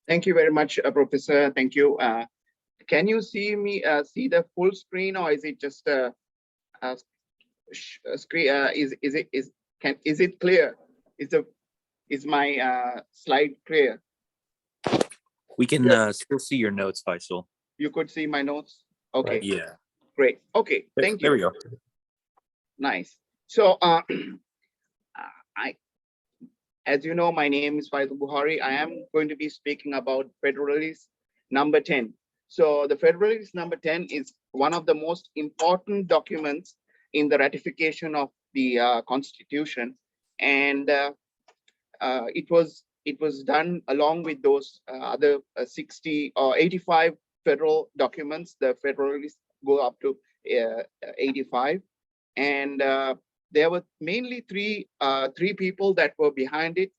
Thank you very much, Professor. Thank you. Can you see me, see the full screen, or is it just a screen? Is it clear? Is the is my slide clear? We can still see your notes, Faisal. You could see my notes. Okay. Right. Yeah. Great. Okay. Thank you. There we go. Nice. So, as you know, my name is Faisal Buhari. I am going to be speaking about Federalist number 10. So the Federalist number 10 is one of the most important documents in the ratification of the Constitution, and it was done along with those other 60 or 85 federal documents. The Federalists go up to 85, and there were mainly three people that were behind it.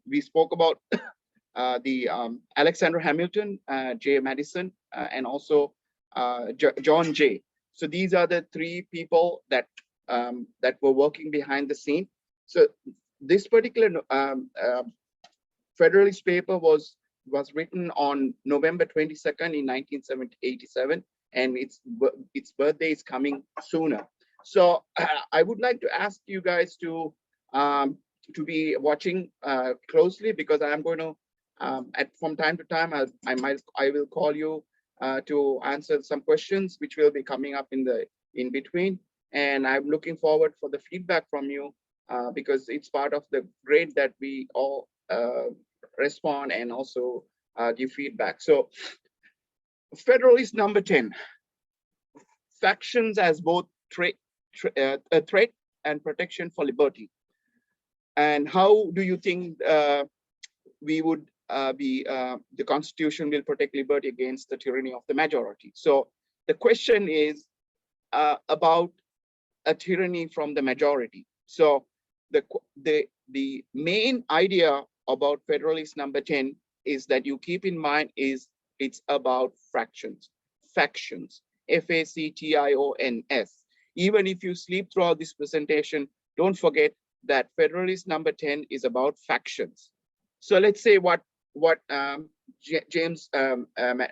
We spoke about the Alexander Hamilton, J. Madison, and also John Jay. So these are the three people that that were working behind the scene. So this particular Federalist paper was written on November 22nd in 1987, and its birthday is coming sooner. So I would like to ask you guys to be watching closely, because I am going to from time to time I will call you to answer some questions which will be coming up in between, and I'm looking forward for the feedback from you because it's part of the grade that we all respond and also give feedback. So Federalist number 10, factions as both a threat and protection for liberty. And how do you think we would the Constitution will protect liberty against the tyranny of the majority? So the question is about a tyranny from the majority. So the main idea about Federalist number 10 is that you keep in mind is it's about factions, F-A-C-T-I-O-N-S. Even if you sleep throughout this presentation, don't forget that Federalist number 10 is about factions. So let's say what James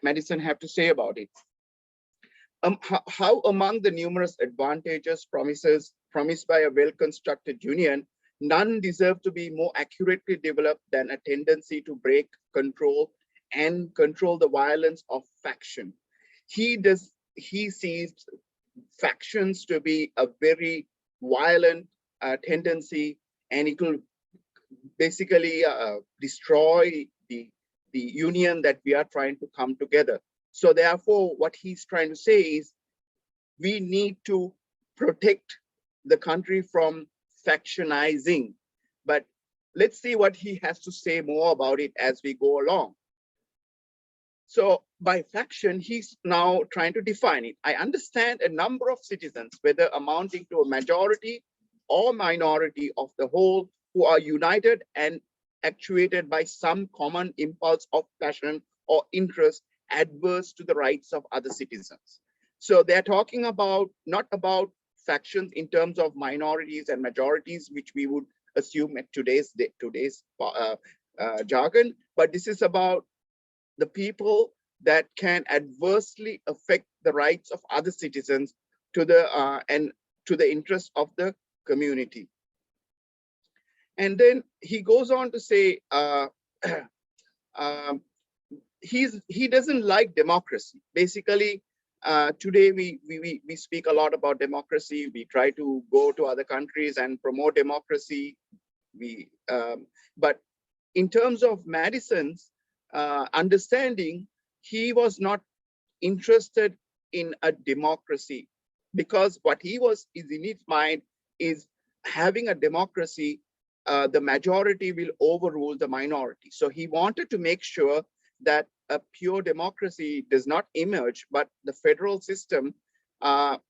Madison have to say about it. How among the numerous advantages promised by a well-constructed union, none deserve to be more accurately developed than a tendency to break, control the violence of faction. He sees factions to be a very violent tendency, and it will basically destroy the union that we are trying to come together. So therefore, what he's trying to say is we need to protect the country from factionizing. But let's see what he has to say more about it as we go along. So by faction, he's now trying to define it. I understand a number of citizens, whether amounting to a majority or minority of the whole, who are united and actuated by some common impulse of passion or interest adverse to the rights of other citizens. So they're talking about not about factions in terms of minorities and majorities, which we would assume at today's jargon, but this is about the people that can adversely affect the rights of other citizens to the and to the interest of the community. And then he goes on to say he doesn't like democracy. Basically, today we speak a lot about democracy. We try to go to other countries and promote democracy. But in terms of Madison's understanding, he was not interested in a democracy, because what is in his mind is having a democracy, the majority will overrule the minority. So he wanted to make sure that a pure democracy does not emerge, but the federal system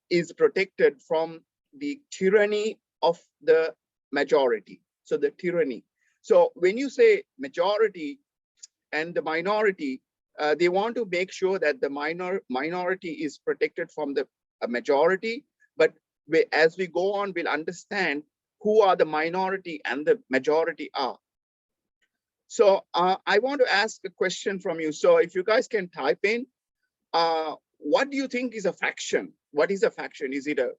is protected from the tyranny of the majority. So the tyranny. So when you say majority and the minority, they want to make sure that the minority is protected from the majority. But as we go on, we'll understand who are the minority and the majority are. So I want to ask a question from you. So if you guys can type in, what do you think is a faction? What is a faction? Is it a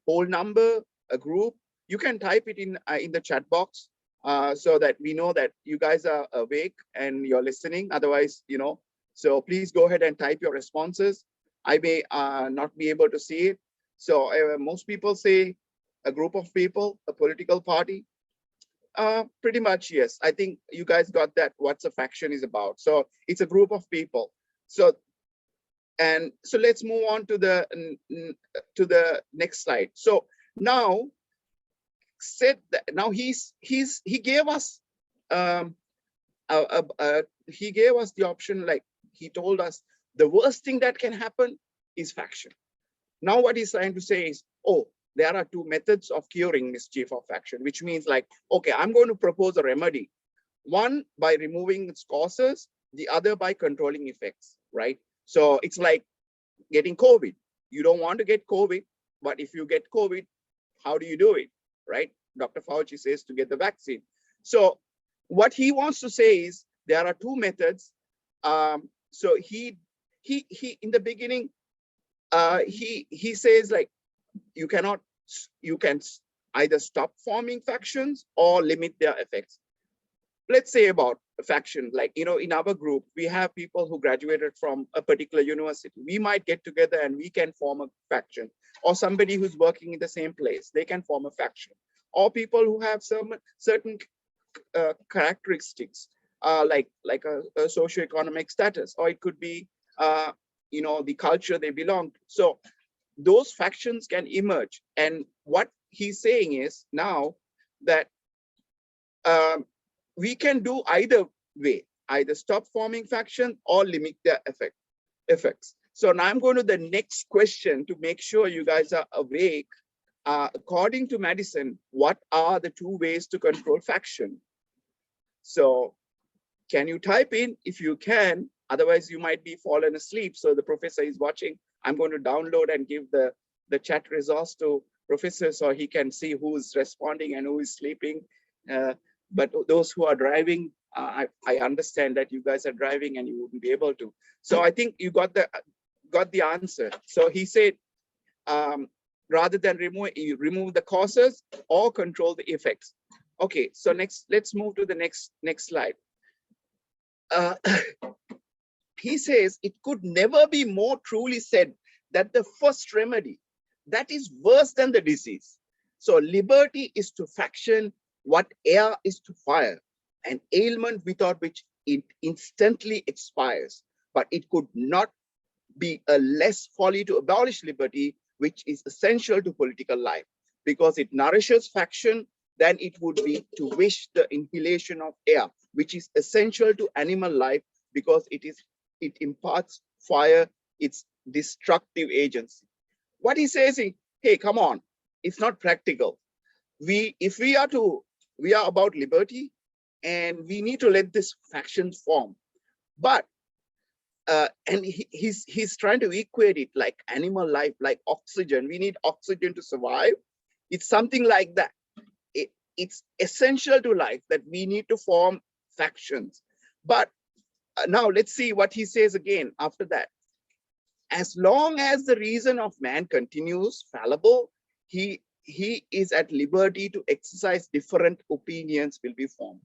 whole number, a group? You can type it in the chat box so that we know that you guys are awake and you're listening. Otherwise, so please go ahead and type your responses. I may not be able to see it. So most people say a group of people, a political party. Pretty much, yes. I think you guys got that. What's a faction is about. So it's a group of people. So let's move on to the next slide. So now he gave us he gave us the option, like he told us the worst thing that can happen is faction. Now what he's trying to say is, oh, there are two methods of curing mischief of faction, which means like, okay, I'm going to propose a remedy. One by removing its causes, the other by controlling effects, right? So it's like getting COVID. You don't want to get COVID, but if you get COVID, how do you do it, right? Dr. Fauci says to get the vaccine. So what he wants to say is there are two methods. So he in the beginning, he says like you can either stop forming factions or limit their effects. Let's say about a faction, like, in our group, we have people who graduated from a particular university. We might get together and we can form a faction, or somebody who's working in the same place, they can form a faction, or people who have some certain characteristics, like a socioeconomic status, or it could be, the culture they belong to. So those factions can emerge. And what he's saying is now that we can do either way, either stop forming faction or limit their effects. So now I'm going to the next question to make sure you guys are awake. According to Madison, what are the two ways to control faction? So can you type in if you can? Otherwise, you might be fallen asleep. So the professor is watching. I'm going to download and give the chat results to professor so he can see who is responding and who is sleeping. But those who are driving, I understand that you guys are driving and you wouldn't be able to. So I think you got the answer. So he said, rather than remove the causes or control the effects. Okay, so let's move to the next slide. He says it could never be more truly said that the first remedy, that is worse than the disease. So liberty is to faction what air is to fire, an ailment without which it instantly expires. But it could not be a less folly to abolish liberty, which is essential to political life, because it nourishes faction than it would be to wish the inhalation of air, which is essential to animal life, because it imparts fire, its destructive agency. What he says is, hey, come on, it's not practical. We are about liberty, and we need to let this faction form. But and he's trying to equate it like animal life, like oxygen. We need oxygen to survive. It's something like that. It's essential to life that we need to form factions. But now let's see what he says again after that. As long as the reason of man continues fallible, he is at liberty to exercise different opinions will be formed.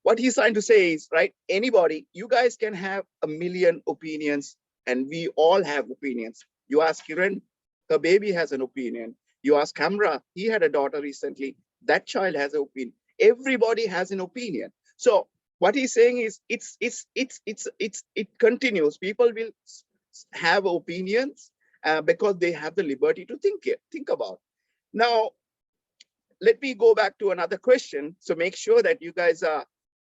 What he's trying to say is, right, anybody, you guys can have a million opinions, and we all have opinions. You ask Kiran, her baby has an opinion. You ask Kamra, he had a daughter recently, that child has an opinion. Everybody has an opinion. So what he's saying is it continues. People will have opinions because they have the liberty to think about. Now, let me go back to another question. So make sure that you guys are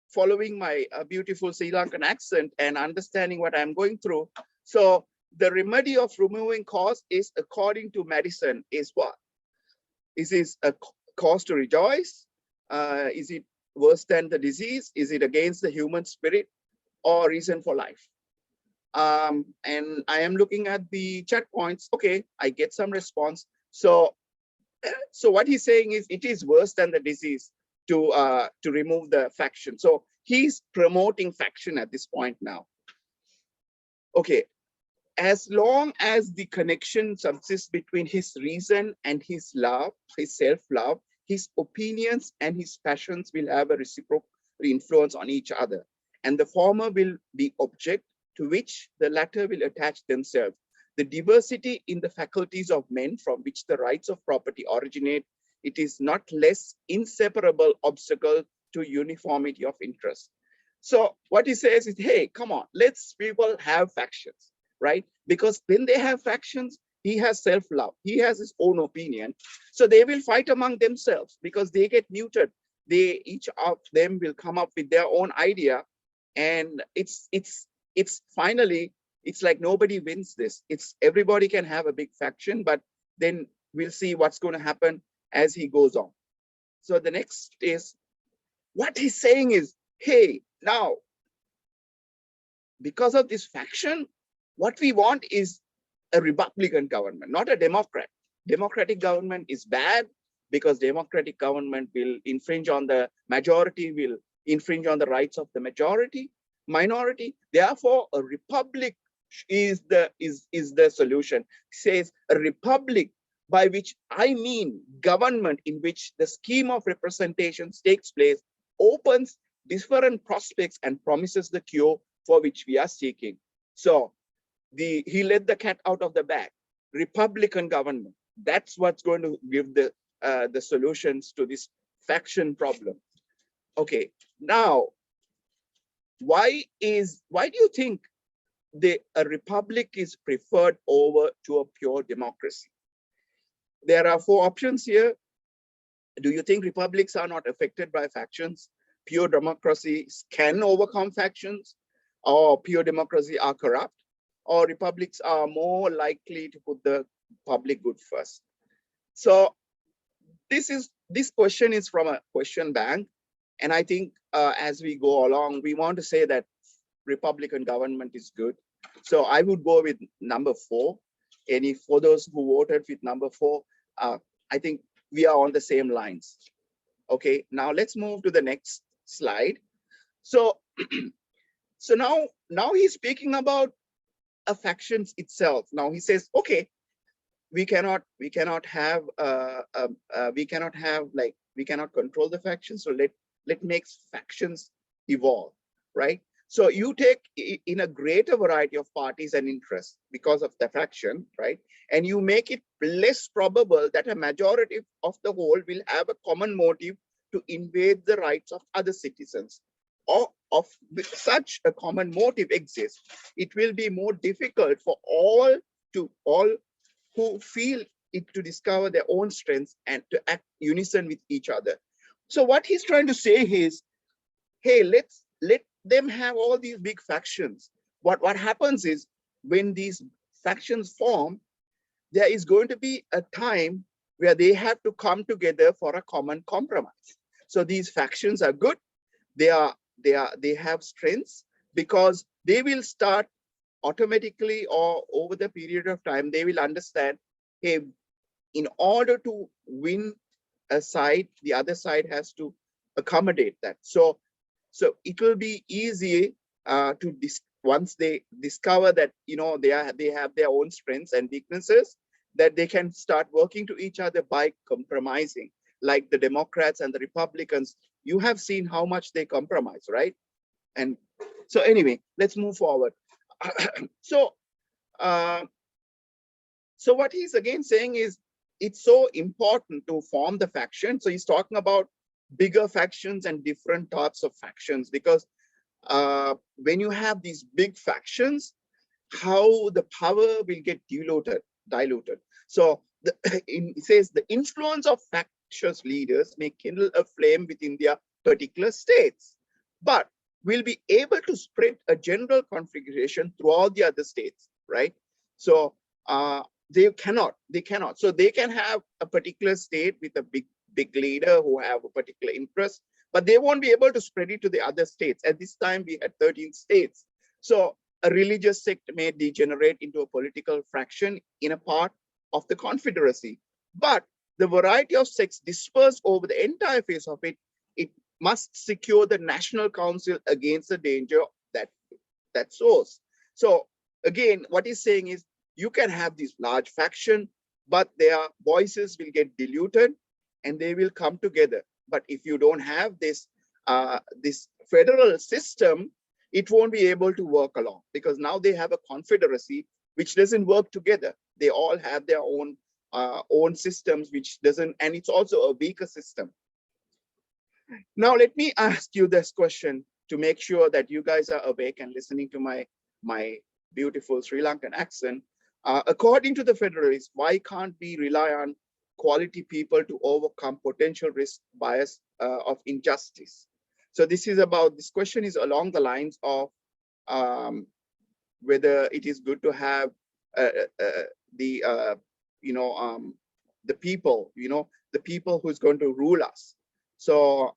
following my beautiful Sri Lankan accent and understanding what I'm going through. So the remedy of removing cause is, according to Madison, is what? Is it a cause to rejoice? Is it worse than the disease? Is it against the human spirit, or reason for life? And I am looking at the chat points. Okay, I get some response. So what he's saying is it is worse than the disease. to remove the faction. So he's promoting faction at this point now. Okay, as long as the connection subsists between his reason and his love, his self-love, his opinions and his passions will have a reciprocal influence on each other. And the former will be object to which the latter will attach themselves. The diversity in the faculties of men from which the rights of property originate, it is not less inseparable obstacle to uniformity of interest. So what he says is, hey, come on, let's people have factions, right? Because when they have factions, he has self-love, he has his own opinion. So they will fight among themselves because they get muted. They, each of them will come up with their own idea. And it's finally, it's like nobody wins this. It's everybody can have a big faction, but then we'll see what's going to happen as he goes on. So the next is, what he's saying is, hey, now, because of this faction, what we want is a Republican government, not a Democrat. Democratic government is bad because democratic government will infringe on the majority, will infringe on the rights of the minority. Therefore, a republic is the solution. It says a republic, by which I mean government in which the scheme of representations takes place, opens different prospects and promises the cure for which we are seeking. So he let the cat out of the bag. Republican government, that's what's going to give the solutions to this faction problem. Okay, now why do you think a republic is preferred over to a pure democracy? There are 4 options here. Do you think republics are not affected by factions? Pure democracies can overcome factions, or pure democracy are corrupt, or republics are more likely to put the public good first? So this question is from a question bank. And I think as we go along, we want to say that Republican government is good. So I would go with number 4. And for those who voted with number 4, I think we are on the same lines. Okay, now let's move to the next slide. So, so now he's speaking about a factions itself. Now he says, okay, we cannot have control the factions. So let make factions evolve, right? So you take in a greater variety of parties and interests because of the faction, right? And you make it less probable that a majority of the whole will have a common motive to invade the rights of other citizens. Or of such a common motive exists, it will be more difficult for all who feel it to discover their own strengths and to act unison with each other. So what he's trying to say is, hey, let them have all these big factions. What happens is, when these factions form, there is going to be a time where they have to come together for a common compromise. So these factions are good. They have strengths because they will start automatically, or over the period of time, they will understand, hey, in order to win a side, the other side has to accommodate that. So it will be easy once they discover that they have their own strengths and weaknesses, that they can start working to each other by compromising. Like the Democrats and the Republicans, you have seen how much they compromise, right? And so anyway, let's move forward. So what he's again saying is, it's so important to form the faction. So he's talking about bigger factions and different types of factions, because when you have these big factions, how the power will get diluted. So it says the influence of factious leaders may kindle a flame within their particular states, but will be able to spread a general configuration throughout the other states, right? So they cannot. So they can have a particular state with a big leader who have a particular interest, but they won't be able to spread it to the other states. At this time, we had 13 states. So a religious sect may degenerate into a political fraction in a part of the confederacy. But the variety of sects dispersed over the entire face of it, must secure the national council against the danger that source. So again, what he's saying is you can have these large faction, but their voices will get diluted and they will come together. But if you don't have this this federal system, it won't be able to work along, because now they have a confederacy which doesn't work together. They all have their own systems, which doesn't, and it's also a weaker system. Now, let me ask you this question to make sure that you guys are awake and listening to my beautiful Sri Lankan accent. According to the Federalists, why can't we rely on quality people to overcome potential risk bias of injustice? So this question is along the lines of whether it is good to have the the people, the people who's going to rule us. So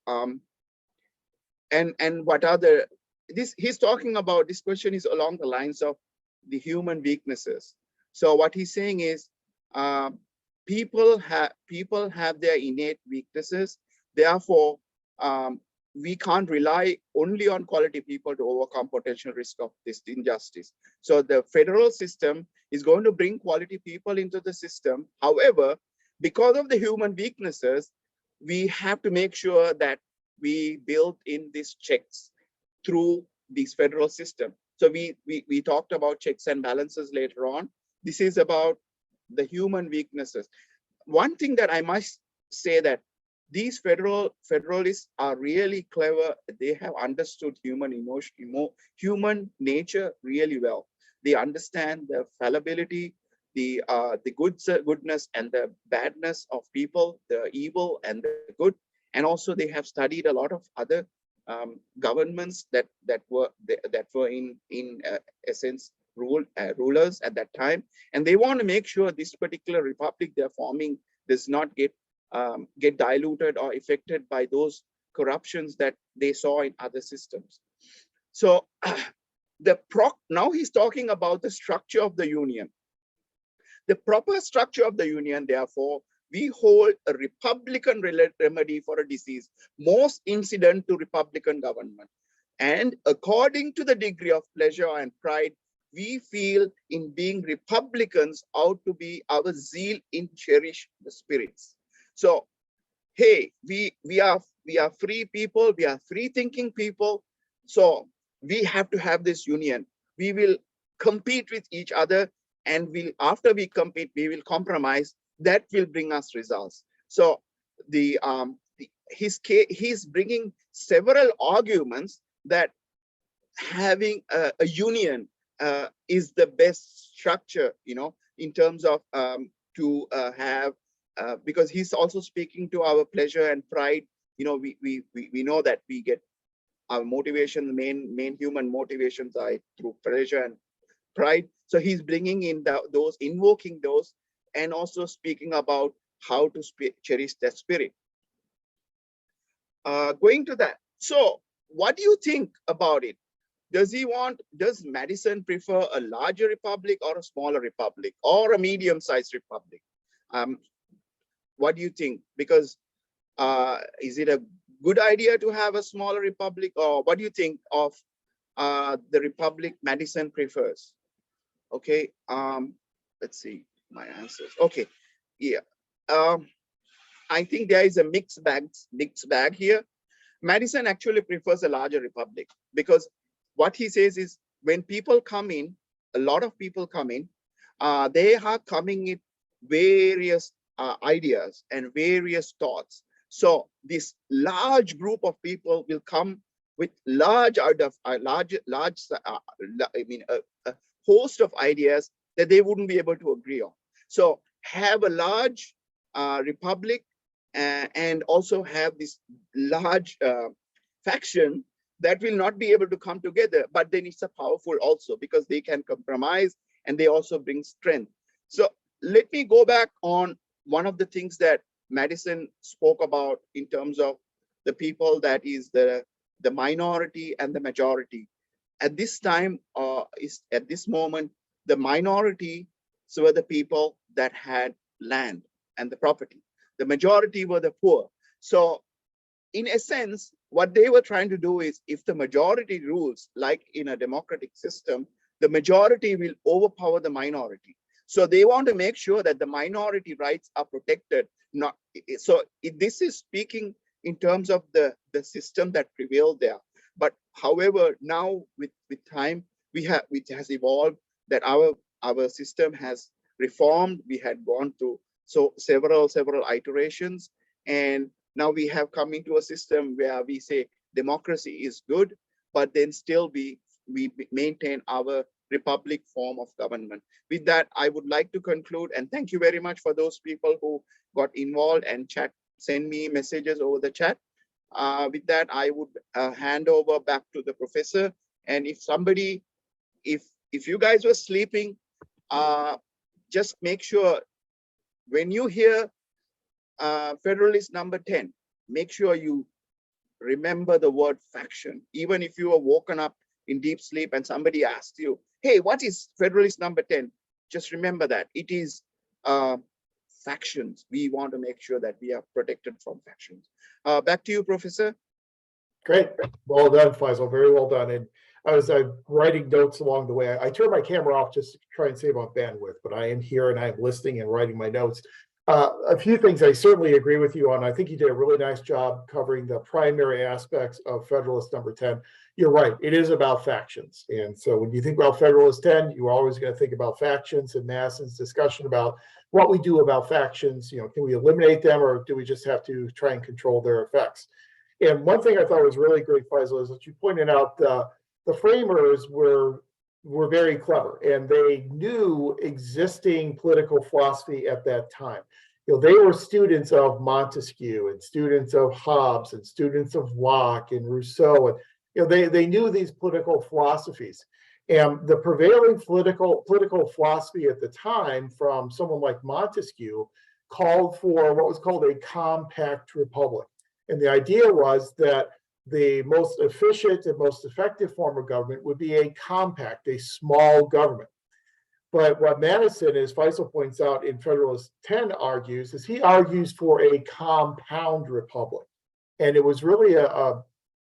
and what are the he's talking about, this question is along the lines of the human weaknesses. So what he's saying is people have their innate weaknesses. Therefore, we can't rely only on quality people to overcome potential risk of this injustice. So the federal system is going to bring quality people into the system. However, because of the human weaknesses, we have to make sure that we build in these checks through this federal system. So we talked about checks and balances later on. This is about the human weaknesses. One thing that I must say, that these federalists are really clever. They have understood human human nature really well. They understand the fallibility, the goodness and the badness of people, the evil and the good. And also they have studied a lot of other governments that were in essence rulers at that time, and they want to make sure this particular republic they're forming does not get diluted or affected by those corruptions that they saw in other systems. So now he's talking about the structure of the union. The proper structure of the union, therefore, we hold a Republican remedy for a disease most incident to Republican government. And according to the degree of pleasure and pride we feel in being Republicans, ought to be our zeal in cherish the spirits. So, hey, we are free people, we are free thinking people. So we have to have this union. We will compete with each other, and after we compete, we will compromise. That will bring us results. So he's bringing several arguments that having a union is the best structure, in terms of to have, because he's also speaking to our pleasure and pride. We know that we get our motivation, the main human motivations are through pleasure and pride. So he's bringing in those, invoking those, and also speaking about how to cherish that spirit. Going to that. So what do you think about it? Does Madison prefer a larger republic or a smaller republic or a medium-sized republic? What do you think? Because is it a good idea to have a smaller republic, or what do you think of the republic Madison prefers? Okay, let's see my answers. Okay, yeah, I think there is a mixed bag here. Madison actually prefers a larger republic, because what he says is when people come in, a lot of people come in, they are coming in various ideas and various thoughts. So this large group of people will come with a host of ideas that they wouldn't be able to agree on. So have a large republic and also have this large faction that will not be able to come together, but then it's a powerful also because they can compromise and they also bring strength. So let me go back on one of the things that Madison spoke about in terms of the people that is the minority and the majority. At this time, at this moment, the minority were the people that had land and the property. The majority were the poor. So in a sense, what they were trying to do is, if the majority rules, like in a democratic system, the majority will overpower the minority. So they want to make sure that the minority rights are protected. Not so. This is speaking in terms of the system that prevailed there. But however, now with time, it has evolved, that our system has reformed. We had gone through several iterations, and now we have come into a system where we say democracy is good, but then still we maintain our republic form of government. With that, I would like to conclude, and thank you very much for those people who got involved and send me messages over the chat. With that, I would hand over back to the professor. And if you guys were sleeping, just make sure when you hear Federalist number 10, make sure you remember the word faction. Even if you are woken up in deep sleep and somebody asks you, hey, what is Federalist number 10? Just remember that it is factions. We want to make sure that we are protected from factions. Back to you, Professor. Great. Well done, Faisal. Very well done. And I was writing notes along the way. I turned my camera off just to try and save on bandwidth, but I am here and I'm listening and writing my notes. A few things I certainly agree with you on. I think you did a really nice job covering the primary aspects of Federalist number 10. You're right, it is about factions. And so when you think about Federalist 10, you're always going to think about factions, and Madison's discussion about what we do about factions. Can we eliminate them, or do we just have to try and control their effects? And one thing I thought was really great, Faisal, is that you pointed out the framers were very clever, and they knew existing political philosophy at that time. They were students of Montesquieu and students of Hobbes and students of Locke and Rousseau, and they knew these political philosophies. And the prevailing political philosophy at the time from someone like Montesquieu called for what was called a compact republic. And the idea was that the most efficient and most effective form of government would be a compact, a small government. But what Madison, as Faisal points out in Federalist 10 argues, is he argues for a compound republic. And it was really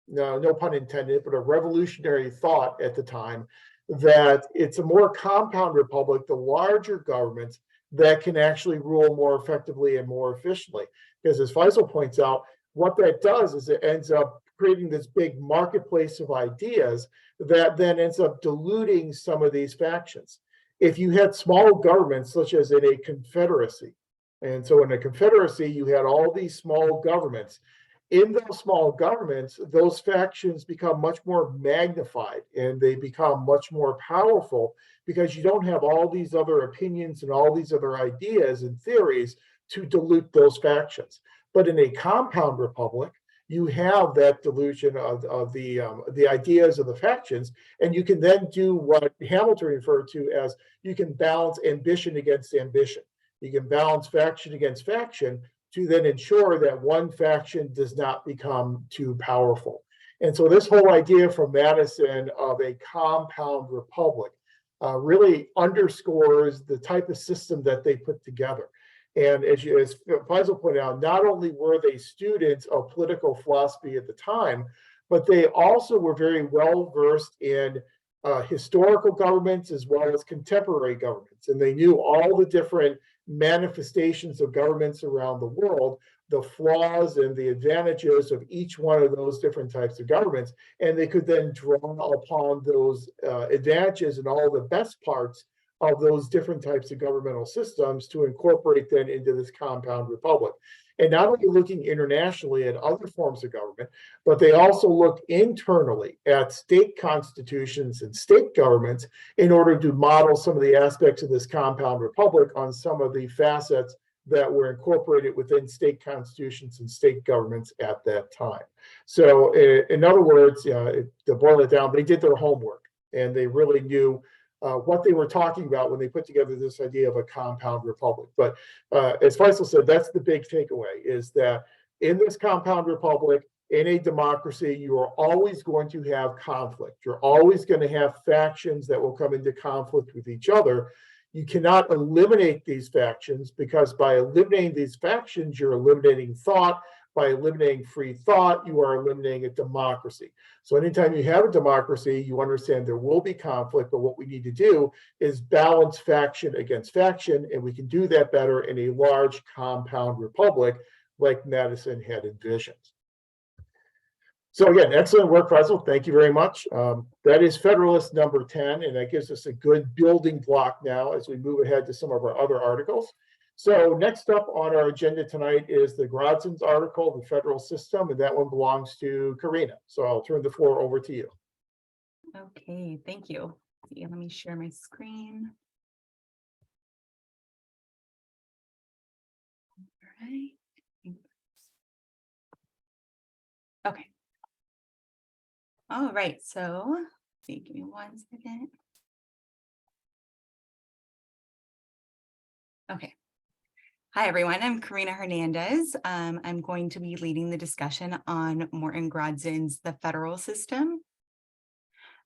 no pun intended, but a revolutionary thought at the time, that it's a more compound republic, the larger governments that can actually rule more effectively and more efficiently. Because as Faisal points out, what that does is it ends up creating this big marketplace of ideas that then ends up diluting some of these factions. If you had small governments, such as in a confederacy, and so in a confederacy, you had all these small governments. In those small governments, those factions become much more magnified and they become much more powerful because you don't have all these other opinions and all these other ideas and theories to dilute those factions. But in a compound republic, you have that dilution of the ideas of the factions, and you can then do what Hamilton referred to as, you can balance ambition against ambition. You can balance faction against faction to then ensure that one faction does not become too powerful. And so this whole idea from Madison of a compound republic really underscores the type of system that they put together. And as Faisal pointed out, not only were they students of political philosophy at the time, but they also were very well versed in historical governments as well as contemporary governments. And they knew all the different manifestations of governments around the world, the flaws and the advantages of each one of those different types of governments. And they could then draw upon those advantages and all the best parts of those different types of governmental systems to incorporate then into this compound republic. And not only looking internationally at other forms of government, but they also looked internally at state constitutions and state governments in order to model some of the aspects of this compound republic on some of the facets that were incorporated within state constitutions and state governments at that time. So in other words, to boil it down, they did their homework and they really knew what they were talking about when they put together this idea of a compound republic. But as Faisal said, that's the big takeaway, is that in this compound republic, in a democracy, you are always going to have conflict. You're always going to have factions that will come into conflict with each other. You cannot eliminate these factions, because by eliminating these factions, you're eliminating thought, by eliminating free thought, you are eliminating a democracy. So anytime you have a democracy, you understand there will be conflict, but what we need to do is balance faction against faction, and we can do that better in a large compound republic like Madison had envisioned. So again, excellent work, Faisal. Thank you very much. That is Federalist number 10, and that gives us a good building block now as we move ahead to some of our other articles. So next up on our agenda tonight is the Grodzins article, the federal system, and that one belongs to Karina. So I'll turn the floor over to you. Okay, thank you. Let me share my screen. All right. Okay. All right, so give me 1 second. Okay. Hi, everyone. I'm Karina Hernandez. I'm going to be leading the discussion on Morton Grodzin's The Federal System.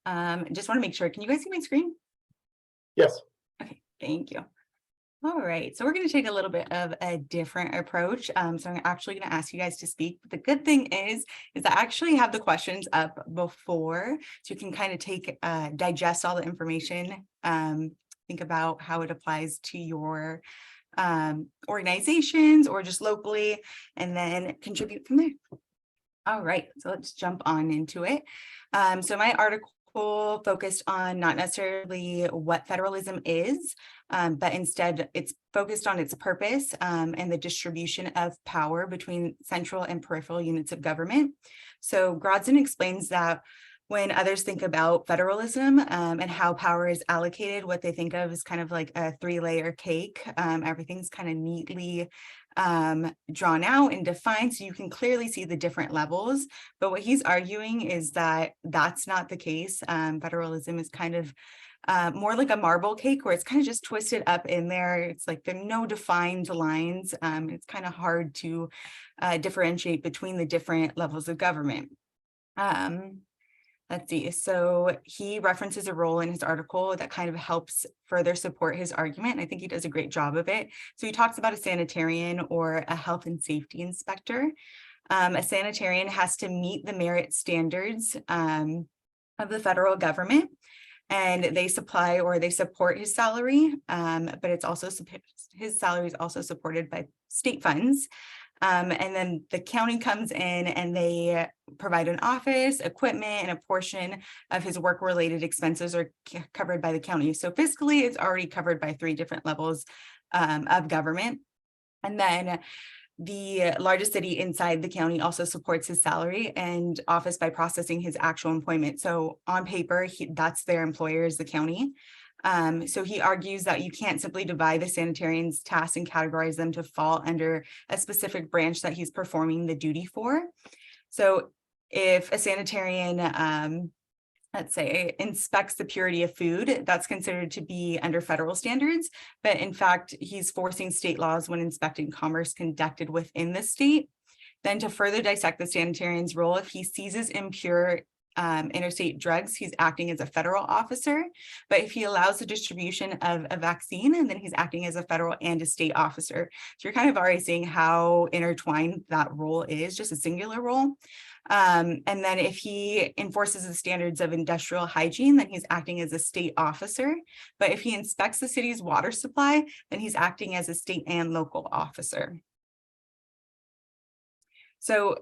Just want to make sure, can you guys see my screen? Yes. Okay, thank you. All right, so we're going to take a little bit of a different approach. So I'm actually going to ask you guys to speak. But the good thing is I actually have the questions up before, so you can kind of digest all the information, think about how it applies to your organizations or just locally, and then contribute from there. All right, so let's jump on into it. So my article focused on not necessarily what federalism is, but instead it's focused on its purpose and the distribution of power between central and peripheral units of government. So Grodzin explains that when others think about federalism and how power is allocated, what they think of is kind of like a 3-layer cake. Everything's kind of neatly drawn out and defined, so you can clearly see the different levels. But what he's arguing is that that's not the case. Federalism is kind of more like a marble cake, where it's kind of just twisted up in there. It's like there are no defined lines. It's kind of hard to differentiate between the different levels of government. Let's see. So he references a role in his article that kind of helps further support his argument. I think he does a great job of it. So he talks about a sanitarian or a health and safety inspector. A sanitarian has to meet the merit standards of the federal government, and they supply or they support his salary, but it's also his salary is also supported by state funds. And then the county comes in and they provide an office, equipment, and a portion of his work-related expenses are covered by the county. So fiscally, it's already covered by 3 different levels of government. And then the largest city inside the county also supports his salary and office by processing his actual employment. So on paper, that's their employer is the county. So he argues that you can't simply divide the sanitarian's tasks and categorize them to fall under a specific branch that he's performing the duty for. So if a sanitarian, let's say, inspects the purity of food, that's considered to be under federal standards. But in fact, he's forcing state laws when inspecting commerce conducted within the state. Then to further dissect the sanitarian's role, if he seizes impure interstate drugs, he's acting as a federal officer. But if he allows the distribution of a vaccine, and then he's acting as a federal and a state officer. So you're kind of already seeing how intertwined that role is, just a singular role. And then if he enforces the standards of industrial hygiene, then he's acting as a state officer. But if he inspects the city's water supply, then he's acting as a state and local officer. So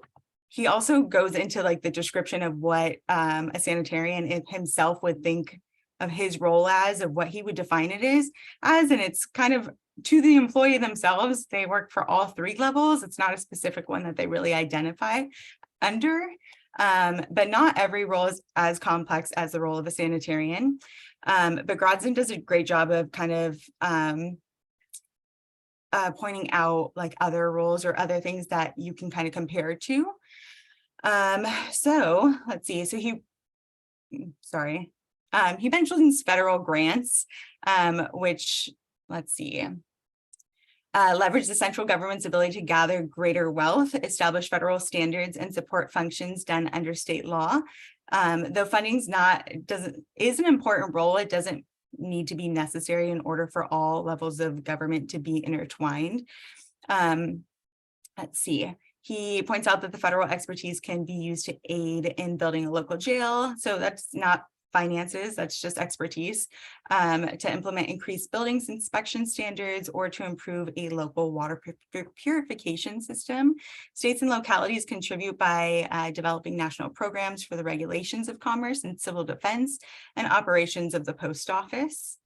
he also goes into like the description of what a sanitarian himself would think of his role as, of what he would define it as, and it's kind of to the employee themselves. They work for all 3 levels. It's not a specific one that they really identify under, but not every role is as complex as the role of a sanitarian. But Grodzin does a great job of kind of pointing out like other roles or other things that you can kind of compare to. So let's see. So he mentions federal grants, which, let's see, leverage the central government's ability to gather greater wealth, establish federal standards, and support functions done under state law. Though funding's is an important role, it doesn't need to be necessary in order for all levels of government to be intertwined. Let's see. He points out that the federal expertise can be used to aid in building a local jail. So that's not finances, that's just expertise, to implement increased buildings inspection standards or to improve a local water purification system. States and localities contribute by developing national programs for the regulations of commerce and civil defense and operations of the post office.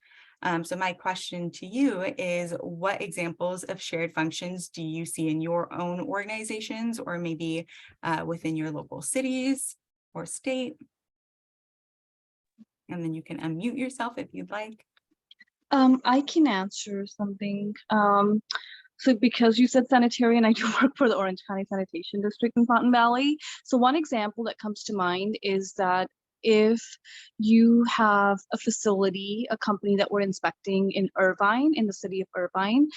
So my question to you is, what examples of shared functions do you see in your own organizations or maybe within your local cities or state? And then you can unmute yourself if you'd like. I can answer something. So because you said sanitarian, I do work for the Orange County Sanitation District in Fountain Valley. So one example that comes to mind is that if you have a facility, a company that we're inspecting in Irvine, in the city of Irvine,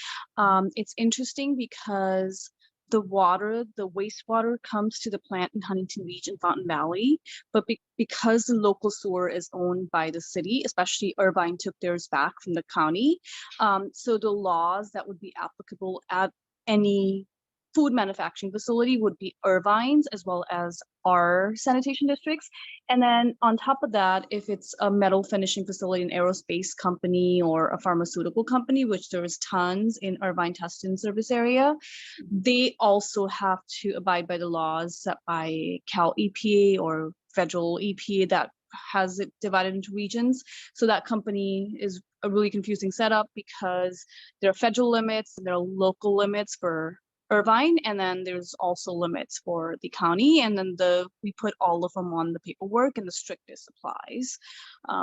it's interesting because the wastewater comes to the plant in Huntington Beach and Fountain Valley, but because the local sewer is owned by the city, especially Irvine took theirs back from the county. So the laws that would be applicable at any food manufacturing facility would be Irvine's as well as our sanitation districts. And then on top of that, if it's a metal finishing facility, an aerospace company or a pharmaceutical company, which there's tons in Irvine Tustin service area, they also have to abide by the laws set by Cal EPA or federal EPA that has it divided into regions. So that company is a really confusing setup because there are federal limits and there are local limits for Irvine, and then there's also limits for the county, and then we put all of them on the paperwork and the strictest applies.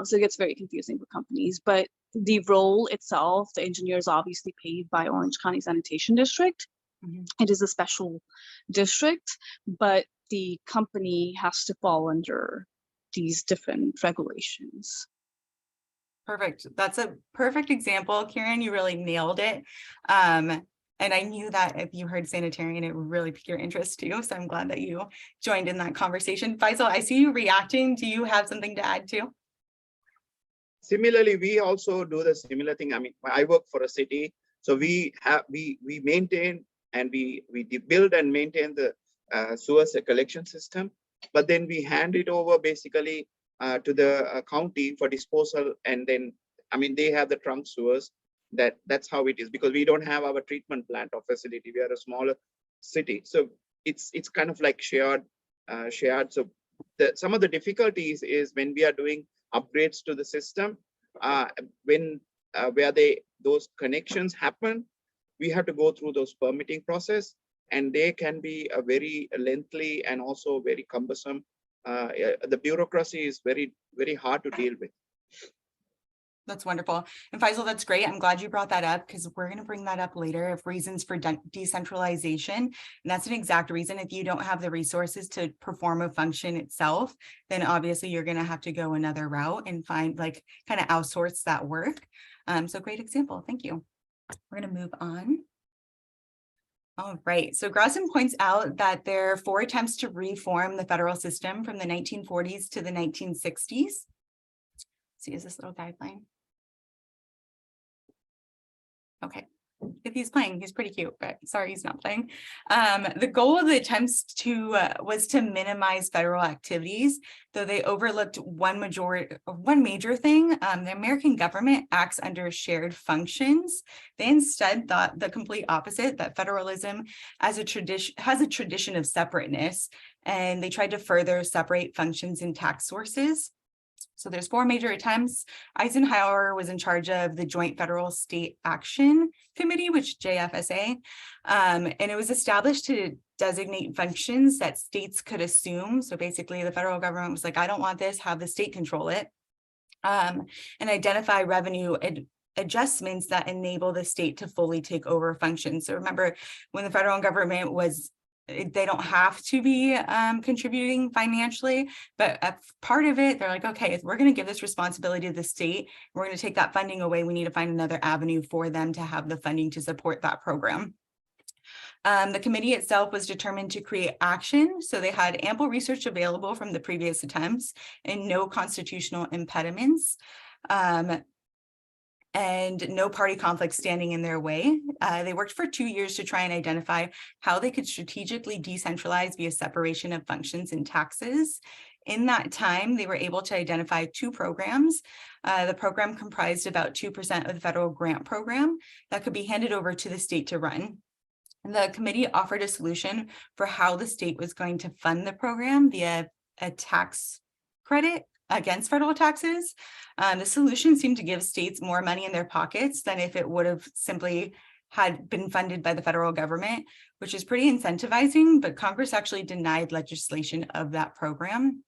So it gets very confusing for companies, but the role itself, the engineer is obviously paid by Orange County Sanitation District. It is a special district, but the company has to fall under these different regulations. Perfect. That's a perfect example, Karen. You really nailed it. And I knew that if you heard sanitarian, it would really pique your interest too. So I'm glad that you joined in that conversation. Faisal, I see you reacting. Do you have something to add too? Similarly, we also do the similar thing. I mean, I work for a city, so we maintain and we build and maintain the sewer collection system, but then we hand it over basically to the county for disposal, and then I mean they have the trunk sewers. That's how it is, because we don't have our treatment plant or facility. We are a smaller city, so it's kind of like shared. So some of the difficulties is when we are doing upgrades to the system, where those connections happen, we have to go through those permitting process, and they can be a very lengthy and also very cumbersome. The bureaucracy is very, very hard to deal with. That's wonderful. And Faisal, that's great. I'm glad you brought that up because we're going to bring that up later of reasons for decentralization. And that's an exact reason. If you don't have the resources to perform a function itself, then obviously you're going to have to go another route and find like kind of outsource that work. So great example. Thank you. We're going to move on. All right. So Grosson points out that there are 4 attempts to reform the federal system from the 1940s to the 1960s. See, is this little guideline? Okay, if he's playing, he's pretty cute, but sorry, he's not playing. The goal of the attempts was to minimize federal activities, though they overlooked one major thing. The American government acts under shared functions. They instead thought the complete opposite, that federalism has a tradition of separateness, and they tried to further separate functions and tax sources. So there's 4 major attempts. Eisenhower was in charge of the Joint Federal State Action Committee, which JFSA, and it was established to designate functions that states could assume. So basically the federal government was like, I don't want this, have the state control it, and identify revenue adjustments that enable the state to fully take over functions. So remember, when the federal government was they don't have to be contributing financially, but a part of it, they're like, okay, if we're going to give this responsibility to the state, we're going to take that funding away. We need to find another avenue for them to have the funding to support that program. The committee itself was determined to create action. So they had ample research available from the previous attempts and no constitutional impediments. And and no party conflict standing in their way. They worked for 2 years to try and identify how they could strategically decentralize via separation of functions and taxes. In that time, they were able to identify 2 programs. The program comprised about 2% of the federal grant program that could be handed over to the state to run. The committee offered a solution for how the state was going to fund the program via a tax credit against federal taxes. The solution seemed to give states more money in their pockets than if it would have simply had been funded by the federal government, which is pretty incentivizing, but Congress actually denied legislation of that program.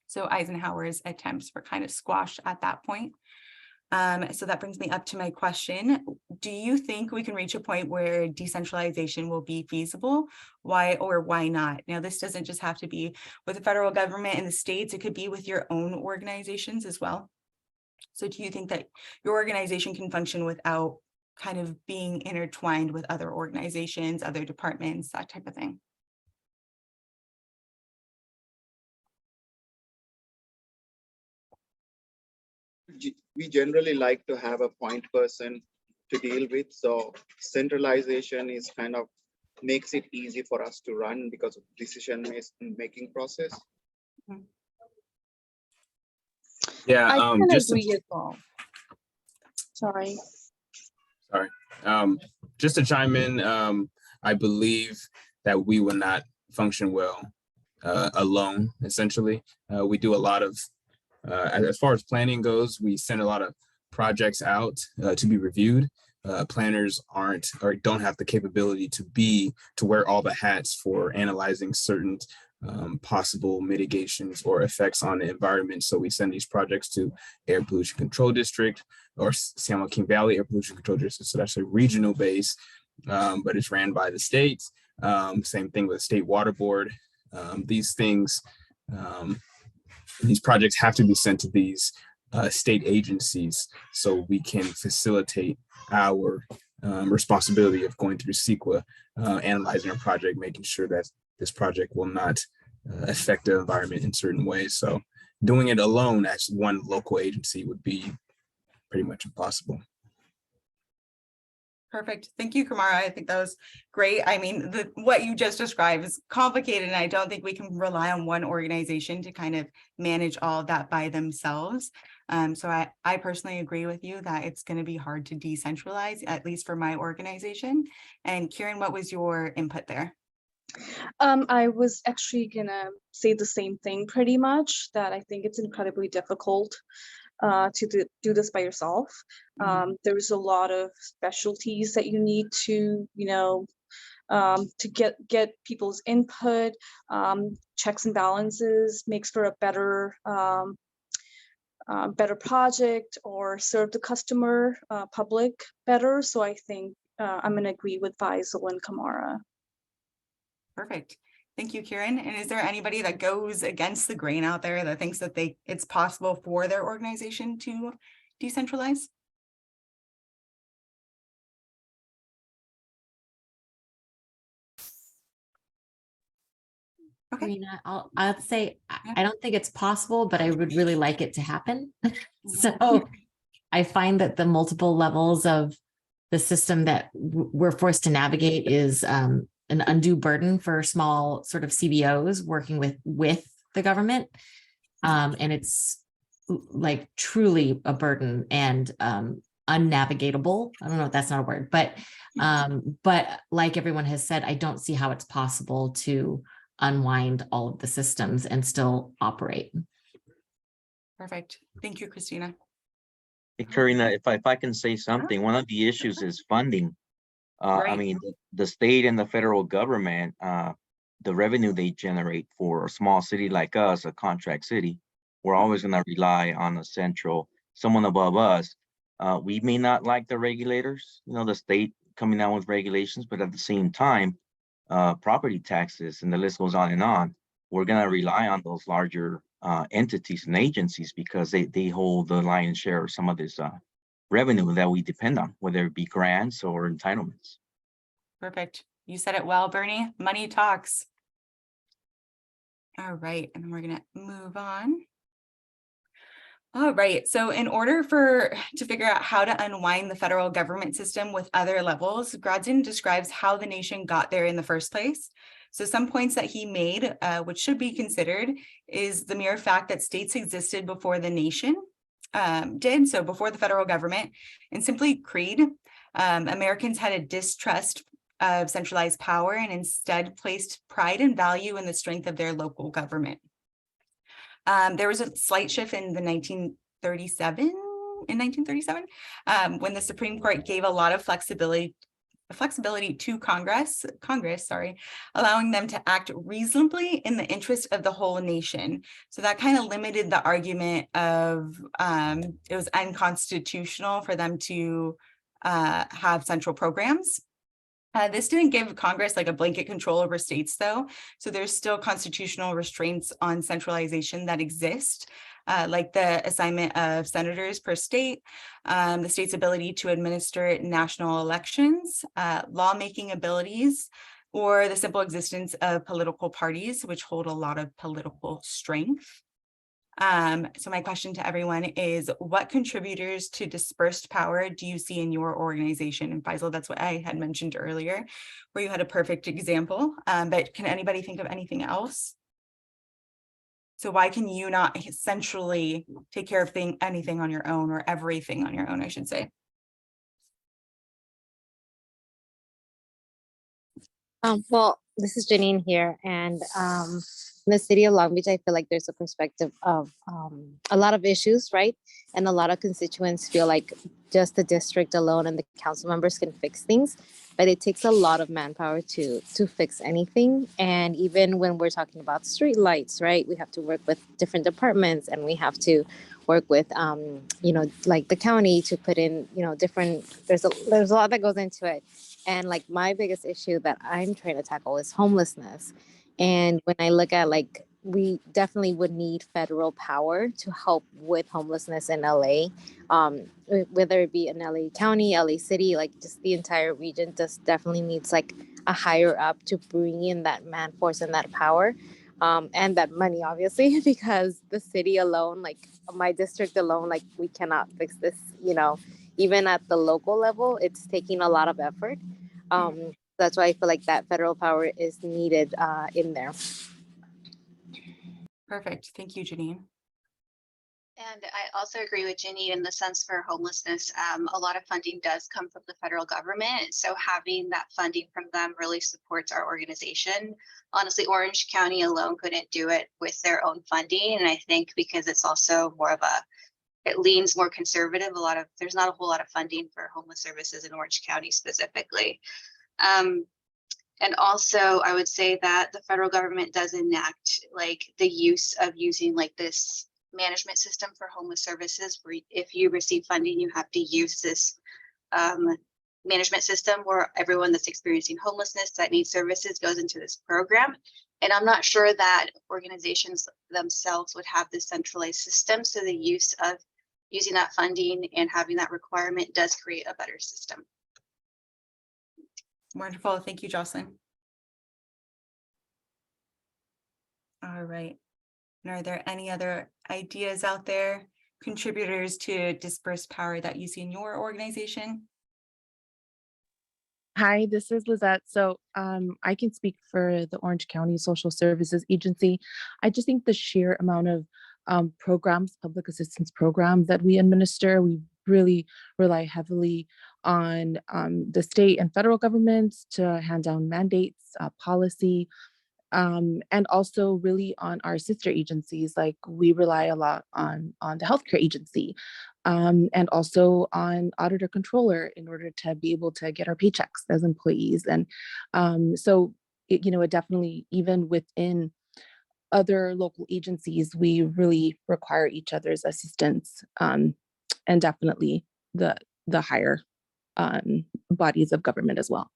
So Eisenhower's attempts were kind of squashed at that point. So that brings me up to my question. Do you think we can reach a point where decentralization will be feasible? Why or why not? Now, this doesn't just have to be with the federal government and the states, it could be with your own organizations as well. So do you think that your organization can function without kind of being intertwined with other organizations, other departments, that type of thing? We generally like to have a point person to deal with. So centralization is kind of makes it easy for us to run because of decision making process. Yeah, I can just agree as well. Sorry. just to chime in, I believe that we will not function well alone. Essentially, we do a lot of, as far as planning goes, we send a lot of projects out to be reviewed. Planners aren't or don't have the capability to wear all the hats for analyzing certain possible mitigations or effects on the environment. So we send these projects to Air Pollution Control District or San Joaquin Valley Air Pollution Control District. So that's a regional base, but it's ran by the state. Same thing with the State Water Board. These things, these projects have to be sent to these state agencies so we can facilitate our responsibility of going through CEQA, analyzing our project, making sure that this project will not affect the environment in certain ways. So doing it alone as one local agency would be pretty much impossible. Perfect. Thank you, Kamara. I think that was great. I mean, what you just described is complicated, and I don't think we can rely on one organization to kind of manage all of that by themselves. So I personally agree with you that it's going to be hard to decentralize, at least for my organization. And Kieran, what was your input there? I was actually gonna say the same thing pretty much, that I think it's incredibly difficult to do this by yourself. There's a lot of specialties that you need to, to get people's input. Checks and balances makes for a better project or serve the customer public better. So I think I'm gonna agree with Faisal and Kamara. Perfect. Thank you, Kieran. And is there anybody that goes against the grain out there that thinks that it's possible for their organization to decentralize? Okay. Karina, I'll say I don't think it's possible, but I would really like it to happen. So I find that the multiple levels of the system that we're forced to navigate is an undue burden for small sort of CBOs working with the government. And it's like truly a burden and unnavigatable. I don't know if that's not a word, but like everyone has said, I don't see how it's possible to unwind all of the systems and still operate. Perfect. Thank you, Christina. Hey, Karina, if I can say something, one of the issues is funding. I Right. mean, the state and the federal government, the revenue they generate for a small city like us, a contract city, we're always going to rely on a central, someone above us. We may not like the regulators, the state coming out with regulations, but at the same time, property taxes and the list goes on and on. We're going to rely on those larger entities and agencies because they hold the lion's share of some of this revenue that we depend on, whether it be grants or entitlements. Perfect. You said it well, Bernie. Money talks. All right. And then we're going to move on. All right, so in order to figure out how to unwind the federal government system with other levels, Grodin describes how the nation got there in the first place. So some points that he made, which should be considered, is the mere fact that states existed before the nation did, so before the federal government, and simply creed. Americans had a distrust of centralized power and instead placed pride and value in the strength of their local government. There was a slight shift in the 1937, when the Supreme Court gave a lot of flexibility to Congress, allowing them to act reasonably in the interest of the whole nation. So that kind of limited the argument of it was unconstitutional for them to have central programs. This didn't give Congress like a blanket control over states though. So there's still constitutional restraints on centralization that exist, like the assignment of senators per state, the state's ability to administer national elections, lawmaking abilities, or the simple existence of political parties, which hold a lot of political strength. So my question to everyone is, what contributors to dispersed power do you see in your organization? And Faisal, that's what I had mentioned earlier, where you had a perfect example, but can anybody think of anything else? So why can you not essentially take care of anything on your own, or everything on your own, I should say? Well, this is Janine here, and in the city of Long Beach, I feel like there's a perspective of a lot of issues, right? And a lot of constituents feel like just the district alone and the council members can fix things, but it takes a lot of manpower to fix anything. And even when we're talking about street lights, right, we have to work with different departments, and we have to work with you know, like the county to put in, you know, different, there's a lot that goes into it. And like my biggest issue that I'm trying to tackle is homelessness. And when I look at, like, we definitely would need federal power to help with homelessness in LA, whether it be in LA County, LA City, like just the entire region just definitely needs like a higher up to bring in that man force and that power, and that money, obviously, because the city alone, like my district alone, like we cannot fix this, you know, even at the local level, it's taking a lot of effort. That's why I feel like that federal power is needed in there. Perfect. Thank you, Janine. And I also agree with Janine in the sense for homelessness. A lot of funding does come from the federal government. So having that funding from them really supports our organization. Honestly, Orange County alone couldn't do it with their own funding. And I think because it's also more of it leans more conservative. There's not a whole lot of funding for homeless services in Orange County specifically. And also I would say that the federal government does enact like the use of using like this management system for homeless services, where if you receive funding, you have to use this management system where everyone that's experiencing homelessness that needs services goes into this program. And I'm not sure that organizations themselves would have this centralized system. So the use of using that funding and having that requirement does create a better system. Wonderful. Thank you, Jocelyn. All right. And are there any other ideas out there, contributors to dispersed power that you see in your organization? Hi, this is Lizette. So I can speak for the Orange County Social Services Agency. I just think the sheer amount of programs, public assistance programs that we administer, we really rely heavily on the state and federal governments to hand down mandates, policy, and also really on our sister agencies. Like we rely a lot on the healthcare agency, and also on auditor controller in order to be able to get our paychecks as employees. And so it, you know, it definitely, even within other local agencies, we really require each other's assistance, and definitely the higher bodies of government as well.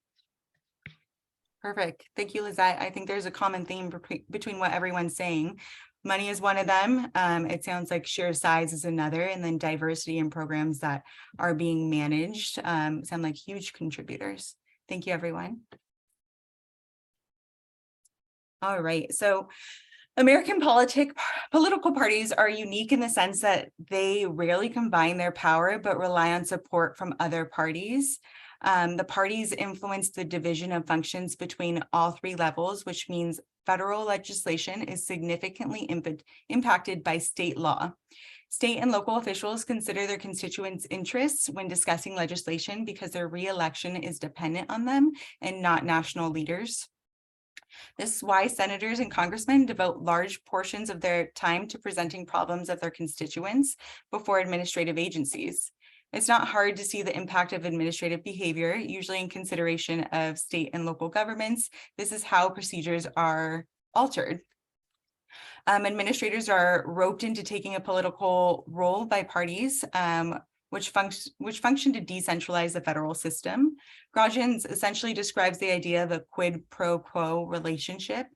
Perfect. Thank you, Lizette. I think there's a common theme between what everyone's saying. Money is one of them. It sounds like sheer size is another, and then diversity in programs that are being managed sound like huge contributors. Thank you, everyone. All right. So American political parties are unique in the sense that they rarely combine their power, but rely on support from other parties. The parties influence the division of functions between all three levels, which means federal legislation is significantly impacted by state law. State and local officials consider their constituents' interests when discussing legislation because their re-election is dependent on them and not national leaders. This is why senators and congressmen devote large portions of their time to presenting problems of their constituents before administrative agencies. It's not hard to see the impact of administrative behavior, usually in consideration of state and local governments. This is how procedures are altered. Administrators are roped into taking a political role by parties, which function to decentralize the federal system. Grosjean essentially describes the idea of a quid pro quo relationship.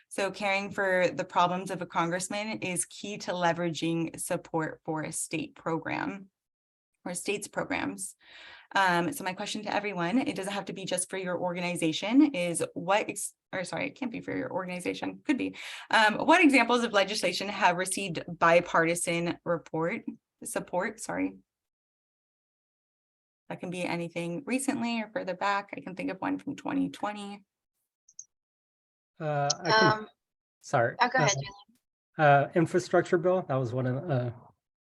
So caring for the problems of a congressman is key to leveraging support for a state program or states programs. So my question to everyone, it doesn't have to be just for your organization, is it can't be for your organization, could be. What examples of legislation have received bipartisan support? That can be anything recently or further back. I can think of one from 2020. Sorry. Oh, go ahead, Julie. Infrastructure bill, that was one of the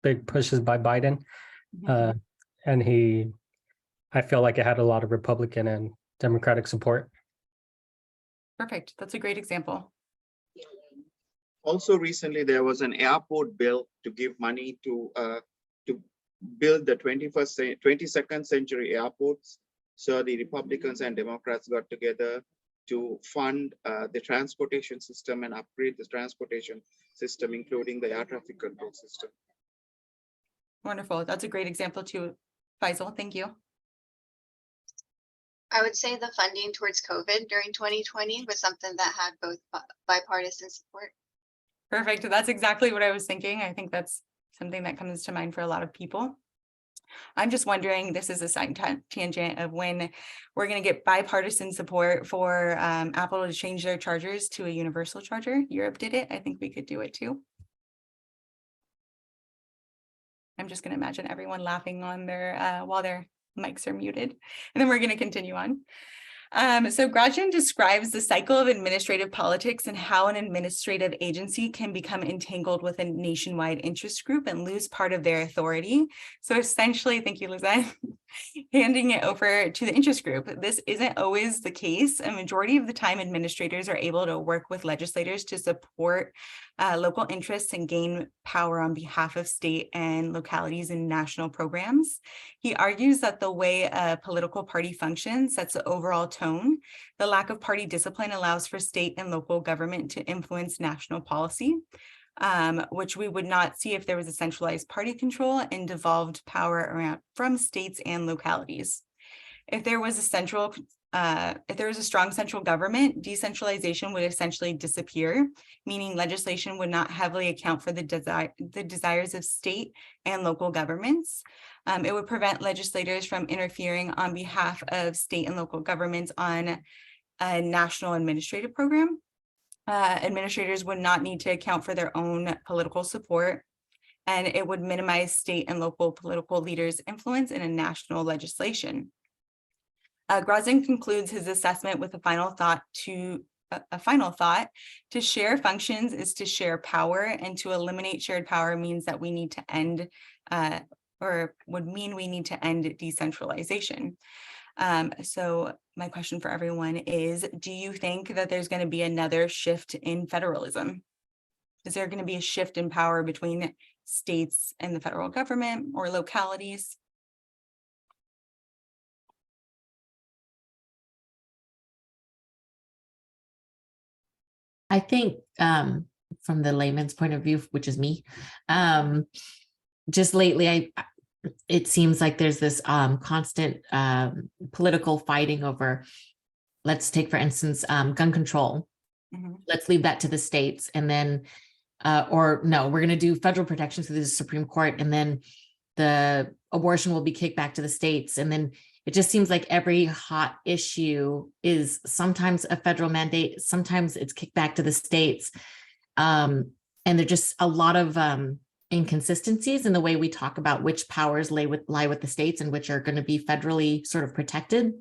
big pushes by Biden. Mhm. And I feel like it had a lot of Republican and Democratic support. Perfect. That's a great example. Also recently, there was an airport bill to give money to build the 22nd century airports. So the Republicans and Democrats got together to fund the transportation system and upgrade the transportation system, including the air traffic control system. Wonderful. That's a great example too, Faisal. Thank you. I would say the funding towards COVID during 2020 was something that had both bipartisan support. Perfect. That's exactly what I was thinking. I think that's something that comes to mind for a lot of people. I'm just wondering, this is a side tangent of when we're going to get bipartisan support for Apple to change their chargers to a universal charger. Europe did it. I think we could do it too. I'm just going to imagine everyone laughing on their while their mics are muted, and then we're going to continue on. So Grosjean describes the cycle of administrative politics and how an administrative agency can become entangled with a nationwide interest group and lose part of their authority. So essentially, thank you, Lizette, handing it over to the interest group. This isn't always the case. A majority of the time, administrators are able to work with legislators to support local interests and gain power on behalf of state and localities in national programs. He argues that the way a political party functions sets the overall tone. The lack of party discipline allows for state and local government to influence national policy, which we would not see if there was a centralized party control and devolved power around from states and localities. If there was a strong central government, decentralization would essentially disappear, meaning legislation would not heavily account for the desires of state and local governments. It would prevent legislators from interfering on behalf of state and local governments on a national administrative program. Administrators would not need to account for their own political support, and it would minimize state and local political leaders' influence in a national legislation. Grosjean concludes his assessment with a final thought: to share functions is to share power, and to eliminate shared power means that we need to end we need to end decentralization. So my question for everyone is, do you think that there's going to be another shift in federalism? Is there going to be a shift in power between states and the federal government or localities? I think from the layman's point of view, which is me, just lately, it seems like there's this constant political fighting over, let's take, for instance, gun control. Mm-hmm. Let's leave that to the states. And then, or no, we're going to do federal protections through the Supreme Court. And then the abortion will be kicked back to the states. And then it just seems like every hot issue is sometimes a federal mandate, sometimes it's kicked back to the states. And there's just a lot of inconsistencies in the way we talk about which powers lie with the states and which are going to be federally sort of protected.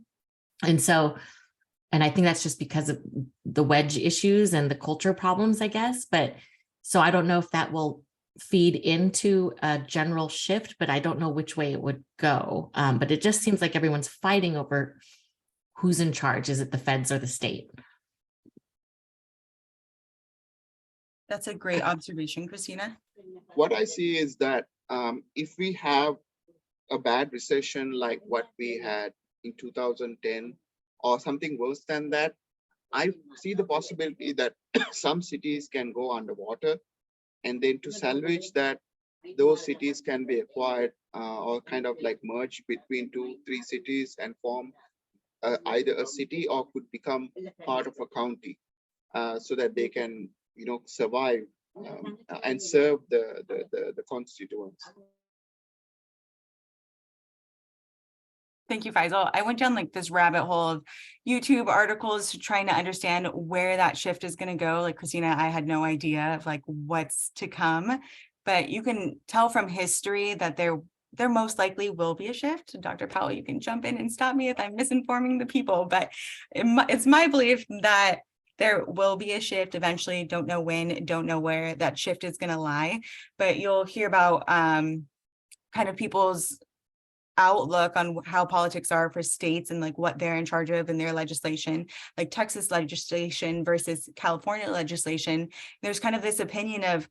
And I think that's just because of the wedge issues and the culture problems, I guess. But so I don't know if that will feed into a general shift, but I don't know which way it would go. But it just seems like everyone's fighting over who's in charge. Is it the feds or the state? That's a great observation, Christina. What I see is that if we have a bad recession like what we had in 2010 or something worse than that, I see the possibility that some cities can go underwater, and then to salvage that, those cities can be acquired or kind of like merge between 2-3 cities and form either a city or could become part of a county, so that they can, you know, survive and serve the constituents. Thank you, Faisal. I went down like this rabbit hole of YouTube articles trying to understand where that shift is going to go. Like Christina, I had no idea of like what's to come, but you can tell from history that there most likely will be a shift. Dr. Powell, you can jump in and stop me if I'm misinforming the people, but it's my belief that there will be a shift eventually. Don't know when, don't know where that shift is going to lie, but you'll hear about kind of people's outlook on how politics are for states and like what they're in charge of in their legislation, like Texas legislation versus California legislation. There's kind of this opinion of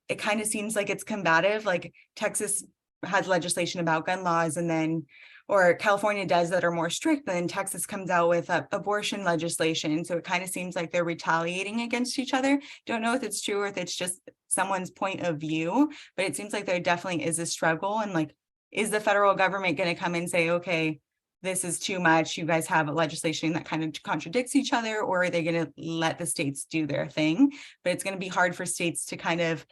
it kind of seems like it's combative, like Texas has legislation about gun laws and then or California does that are more strict, then Texas comes out with abortion legislation. So it kind of seems like they're retaliating against each other. Don't know if it's true or if it's just someone's point of view, but it seems like there definitely is a struggle. And like, is the federal government going to come and say, okay, this is too much, you guys have a legislation that kind of contradicts each other, or are they going to let the states do their thing? But it's going to be hard for states to kind of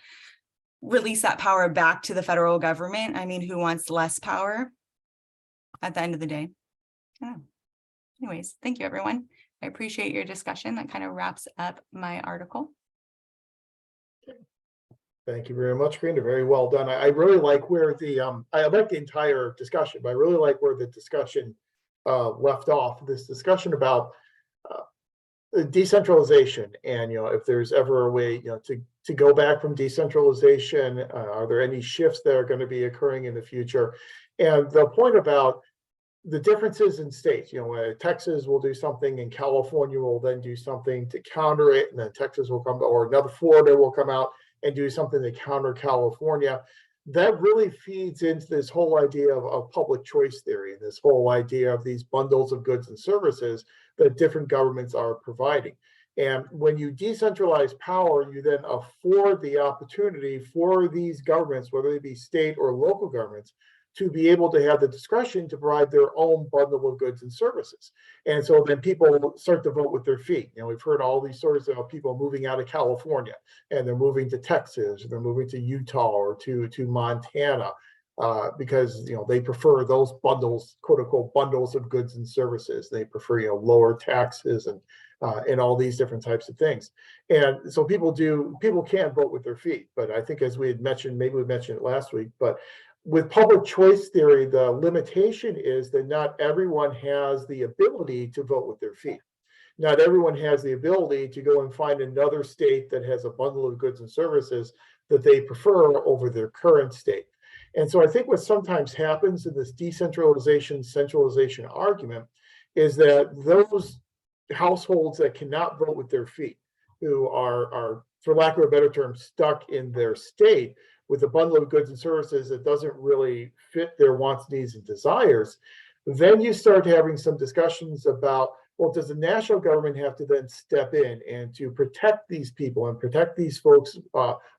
release that power back to the federal government. I mean, who wants less power at the end of the day? Yeah. Anyways, thank you, everyone. I appreciate your discussion. That kind of wraps up my article. Thank you very much, Karina. Very well done. I really like where the I like the entire discussion, but I really like where the discussion left off. This discussion about decentralization, and if there's ever a way to go back from decentralization, are there any shifts that are going to be occurring in the future? And the point about the differences in states, Texas will do something and California will then do something to counter it, and then Texas will come, or another Florida will come out and do something to counter California. That really feeds into this whole idea of public choice theory, and this whole idea of these bundles of goods and services that different governments are providing. And when you decentralize power, you then afford the opportunity for these governments, whether they be state or local governments, to be able to have the discretion to provide their own bundle of goods and services. And so then people start to vote with their feet. We've heard all these stories about people moving out of California, and they're moving to Texas, or they're moving to Utah or to Montana, because they prefer those bundles, quote unquote, bundles of goods and services. They prefer lower taxes and all these different types of things. And so people can vote with their feet. But I think, as we had mentioned, maybe we mentioned it last week, but with public choice theory, the limitation is that not everyone has the ability to vote with their feet. Not everyone has the ability to go and find another state that has a bundle of goods and services that they prefer over their current state. And so I think what sometimes happens in this decentralization, centralization argument is that those households that cannot vote with their feet, who are, for lack of a better term, stuck in their state with a bundle of goods and services that doesn't really fit their wants, needs, and desires, then you start having some discussions about, well, does the national government have to then step in and to protect these people and protect these folks'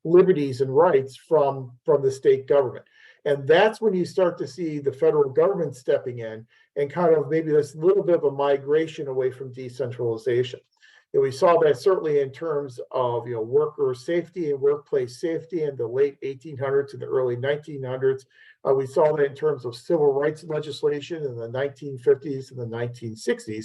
liberties and rights from the state government? And that's when you start to see the federal government stepping in and kind of maybe this little bit of a migration away from decentralization. And we saw that certainly in terms of worker safety and workplace safety in the late 1800s and the early 1900s. We saw that in terms of civil rights legislation in the 1950s and the 1960s.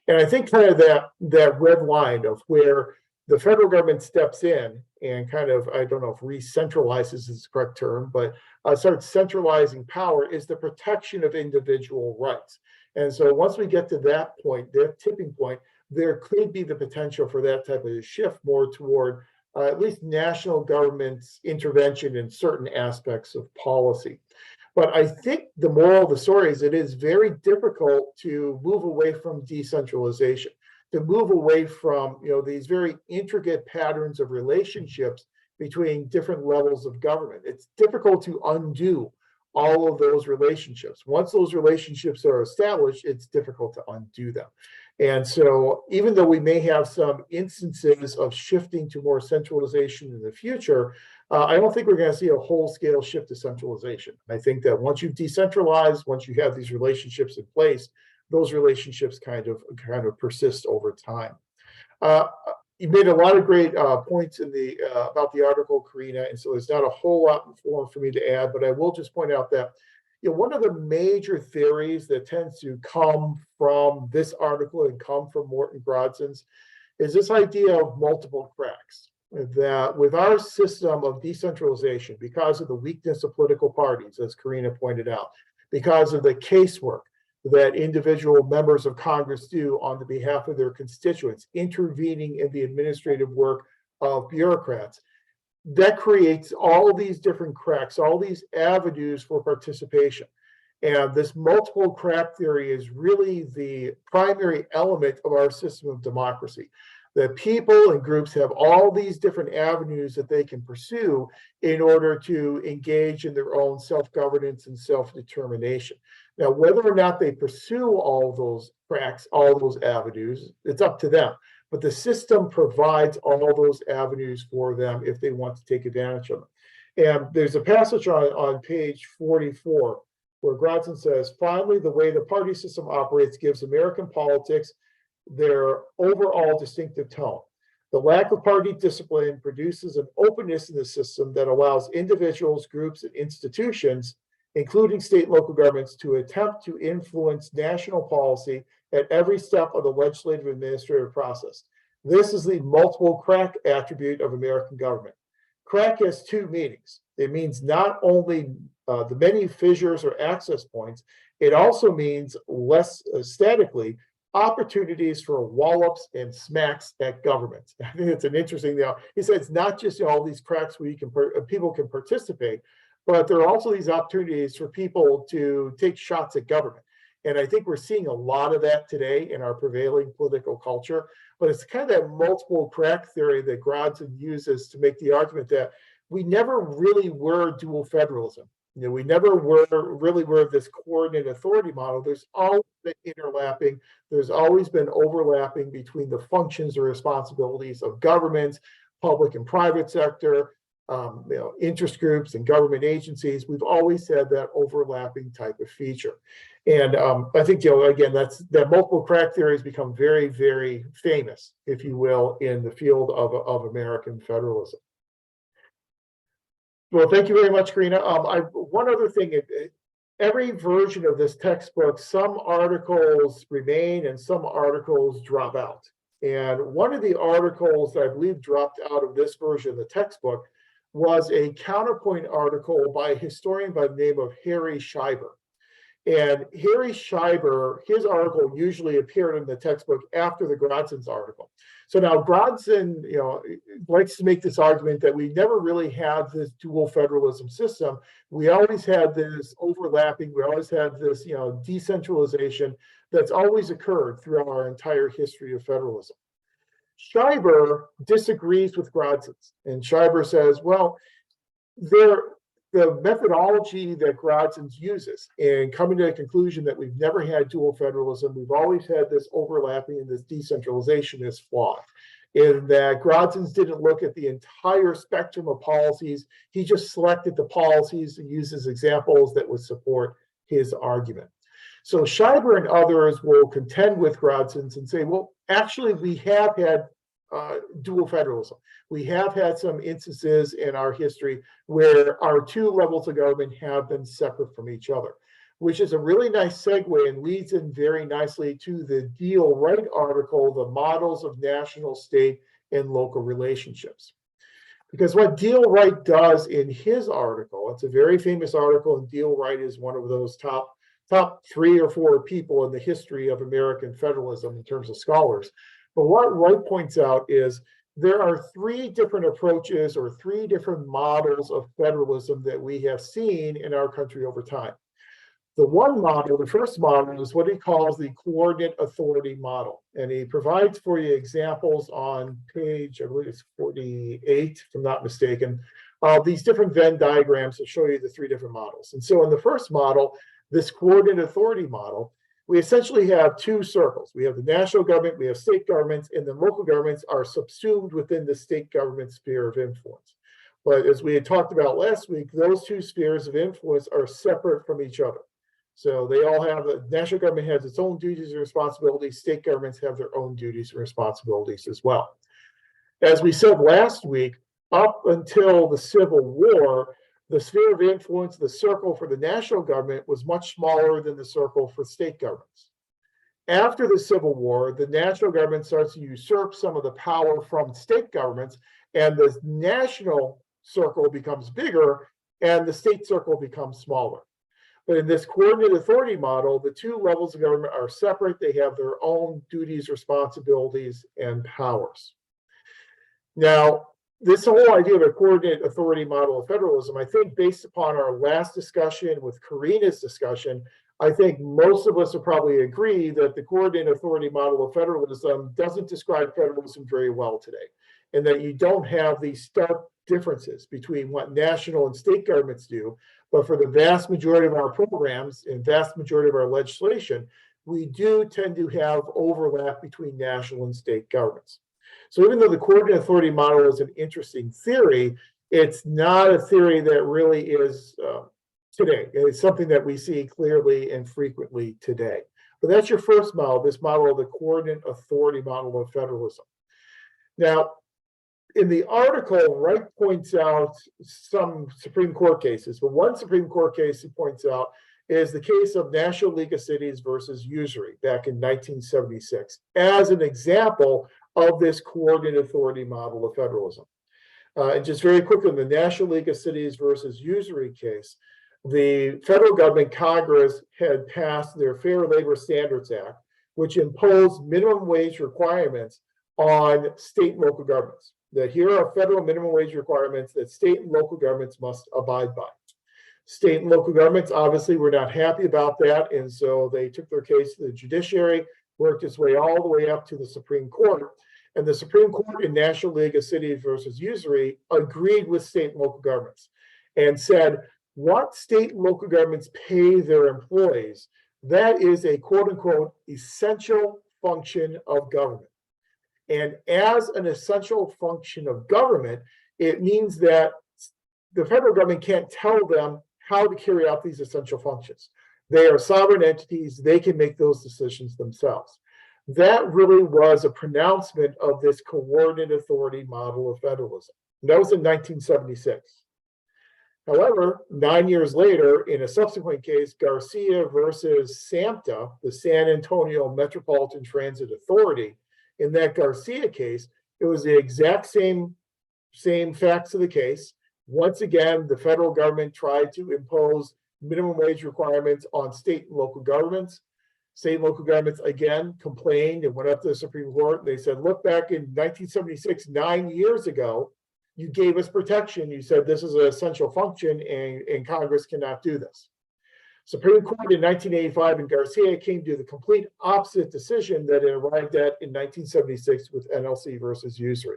And I think kind of that red line of where the federal government steps in and kind of, I don't know if re-centralizes is the correct term, but starts centralizing power, is the protection of individual rights. And so once we get to that point, that tipping point, there could be the potential for that type of shift more toward at least national government's intervention in certain aspects of policy. But I think the moral of the story is it is very difficult to move away from decentralization, to move away from these very intricate patterns of relationships between different levels of government. It's difficult to undo all of those relationships. Once those relationships are established, it's difficult to undo them. And so even though we may have some instances of shifting to more centralization in the future, I don't think we're going to see a whole-scale shift to centralization. I think that once you've decentralized, once you have these relationships in place, those relationships kind of persist over time. You made a lot of great points in the about the article, Karina, and so there's not a whole lot more for me to add, but I will just point out that one of the major theories that tends to come from this article and come from Morton Grodson's is this idea of multiple cracks. That with our system of decentralization, because of the weakness of political parties, as Karina pointed out, because of the casework that individual members of Congress do on the behalf of their constituents, intervening in the administrative work of bureaucrats, that creates all these different cracks, all these avenues for participation. And this multiple crack theory is really the primary element of our system of democracy. That people and groups have all these different avenues that they can pursue in order to engage in their own self-governance and self-determination. Now, whether or not they pursue all those cracks, all those avenues, it's up to them. But the system provides all those avenues for them if they want to take advantage of them. And there's a passage on page 44 where Grodson says, finally, the way the party system operates gives American politics their overall distinctive tone. The lack of party discipline produces an openness in the system that allows individuals, groups, and institutions, including state and local governments, to attempt to influence national policy at every step of the legislative administrative process. This is the multiple crack attribute of American government. Crack has two meanings. It means not only the many fissures or access points, it also means less statically opportunities for wallops and smacks at government. I think it's an interesting thing. He said it's not just all these cracks where people can participate, but there are also these opportunities for people to take shots at government. And I think we're seeing a lot of that today in our prevailing political culture. But it's kind of that multiple crack theory that Grodson uses to make the argument that we never really were dual federalism. We never really were this coordinated authority model. There's always been interlapping. There's always been overlapping between the functions or responsibilities of governments, public and private sector, interest groups and government agencies. We've always had that overlapping type of feature. And I think, again, that multiple crack theory has become very, very famous, if you will, in the field of American federalism. Well, thank you very much, Karina. One other thing, every version of this textbook, some articles remain and some articles drop out. And one of the articles that I believe dropped out of this version of the textbook was a counterpoint article by a historian by the name of Harry Scheiber. And Harry Scheiber, his article usually appeared in the textbook after the Grodson's article. So now Grodson, likes to make this argument that we never really had this dual federalism system. We always had this overlapping. We always had this, decentralization that's always occurred throughout our entire history of federalism. Scheiber disagrees with Grodson's, and Scheiber says, well, the methodology that Grodson's uses in coming to the conclusion that we've never had dual federalism, we've always had this overlapping and this decentralization is flawed. In that Grodson's didn't look at the entire spectrum of policies. He just selected the policies and uses examples that would support his argument. So Scheiber and others will contend with Grodson's and say, well, actually, we have had dual federalism. We have had some instances in our history where our two levels of government have been separate from each other, which is a really nice segue and leads in very nicely to the Deal Wright article, The Models of National State and local relationships. Because what Deal Wright does in his article, it's a very famous article, and Deal Wright is one of those top 3 or 4 people in the history of American federalism in terms of scholars. But what Wright points out is there are 3 different approaches or 3 different models of federalism that we have seen in our country over time. The one model, the first model, is what he calls the coordinate authority model. And he provides for you examples on page, I believe it's 48, if I'm not mistaken, of these different Venn diagrams that show you the 3 different models. And so in the first model, this coordinate authority model, we essentially have 2 circles. We have the national government, we have state governments, and the local governments are subsumed within the state government sphere of influence. But as we had talked about last week, those 2 spheres of influence are separate from each other. So they all have, the national government has its own duties and responsibilities, state governments have their own duties and responsibilities as well. As we said last week, up until the Civil War, the sphere of influence, the circle for the national government was much smaller than the circle for state governments. After the Civil War, the national government starts to usurp some of the power from state governments, and the national circle becomes bigger and the state circle becomes smaller. But in this coordinate authority model, the 2 levels of government are separate. They have their own duties, responsibilities, and powers. Now, this whole idea of a coordinate authority model of federalism, I think based upon our last discussion with Karina's discussion, I think most of us will probably agree that the coordinate authority model of federalism doesn't describe federalism very well today, and that you don't have these stark differences between what national and state governments do. But for the vast majority of our programs and vast majority of our legislation, we do tend to have overlap between national and state governments. So even though the coordinate authority model is an interesting theory, it's not a theory that really is today. It's something that we see clearly and frequently today. But that's your first model, this model of the coordinate authority model of federalism. Now, in the article, Wright points out some Supreme Court cases, but one Supreme Court case he points out is the case of National League of Cities versus Usury back in 1976 as an example of this coordinate authority model of federalism. And just very quickly, in the National League of Cities versus Usury case, the federal government, Congress, had passed their Fair Labor Standards Act, which imposed minimum wage requirements on state and local governments. That here are federal minimum wage requirements that state and local governments must abide by. State and local governments obviously were not happy about that, and so they took their case to the judiciary, worked its way all the way up to the Supreme Court. And the Supreme Court in National League of Cities versus Usury agreed with state and local governments and said, what state and local governments pay their employees, that is a quote unquote essential function of government. And as an essential function of government, it means that the federal government can't tell them how to carry out these essential functions. They are sovereign entities. They can make those decisions themselves. That really was a pronouncement of this coordinate authority model of federalism. And that was in 1976. However, 9 years later, in a subsequent case, Garcia versus SAMTA, the San Antonio Metropolitan Transit Authority, in that Garcia case, it was the exact same facts of the case. Once again, the federal government tried to impose minimum wage requirements on state and local governments. State and local governments again complained and went up to the Supreme Court. They said, look, back in 1976, 9 years ago, you gave us protection. You said this is an essential function and Congress cannot do this. Supreme Court in 1985 in Garcia came to the complete opposite decision that it arrived at in 1976 with NLC versus Usury.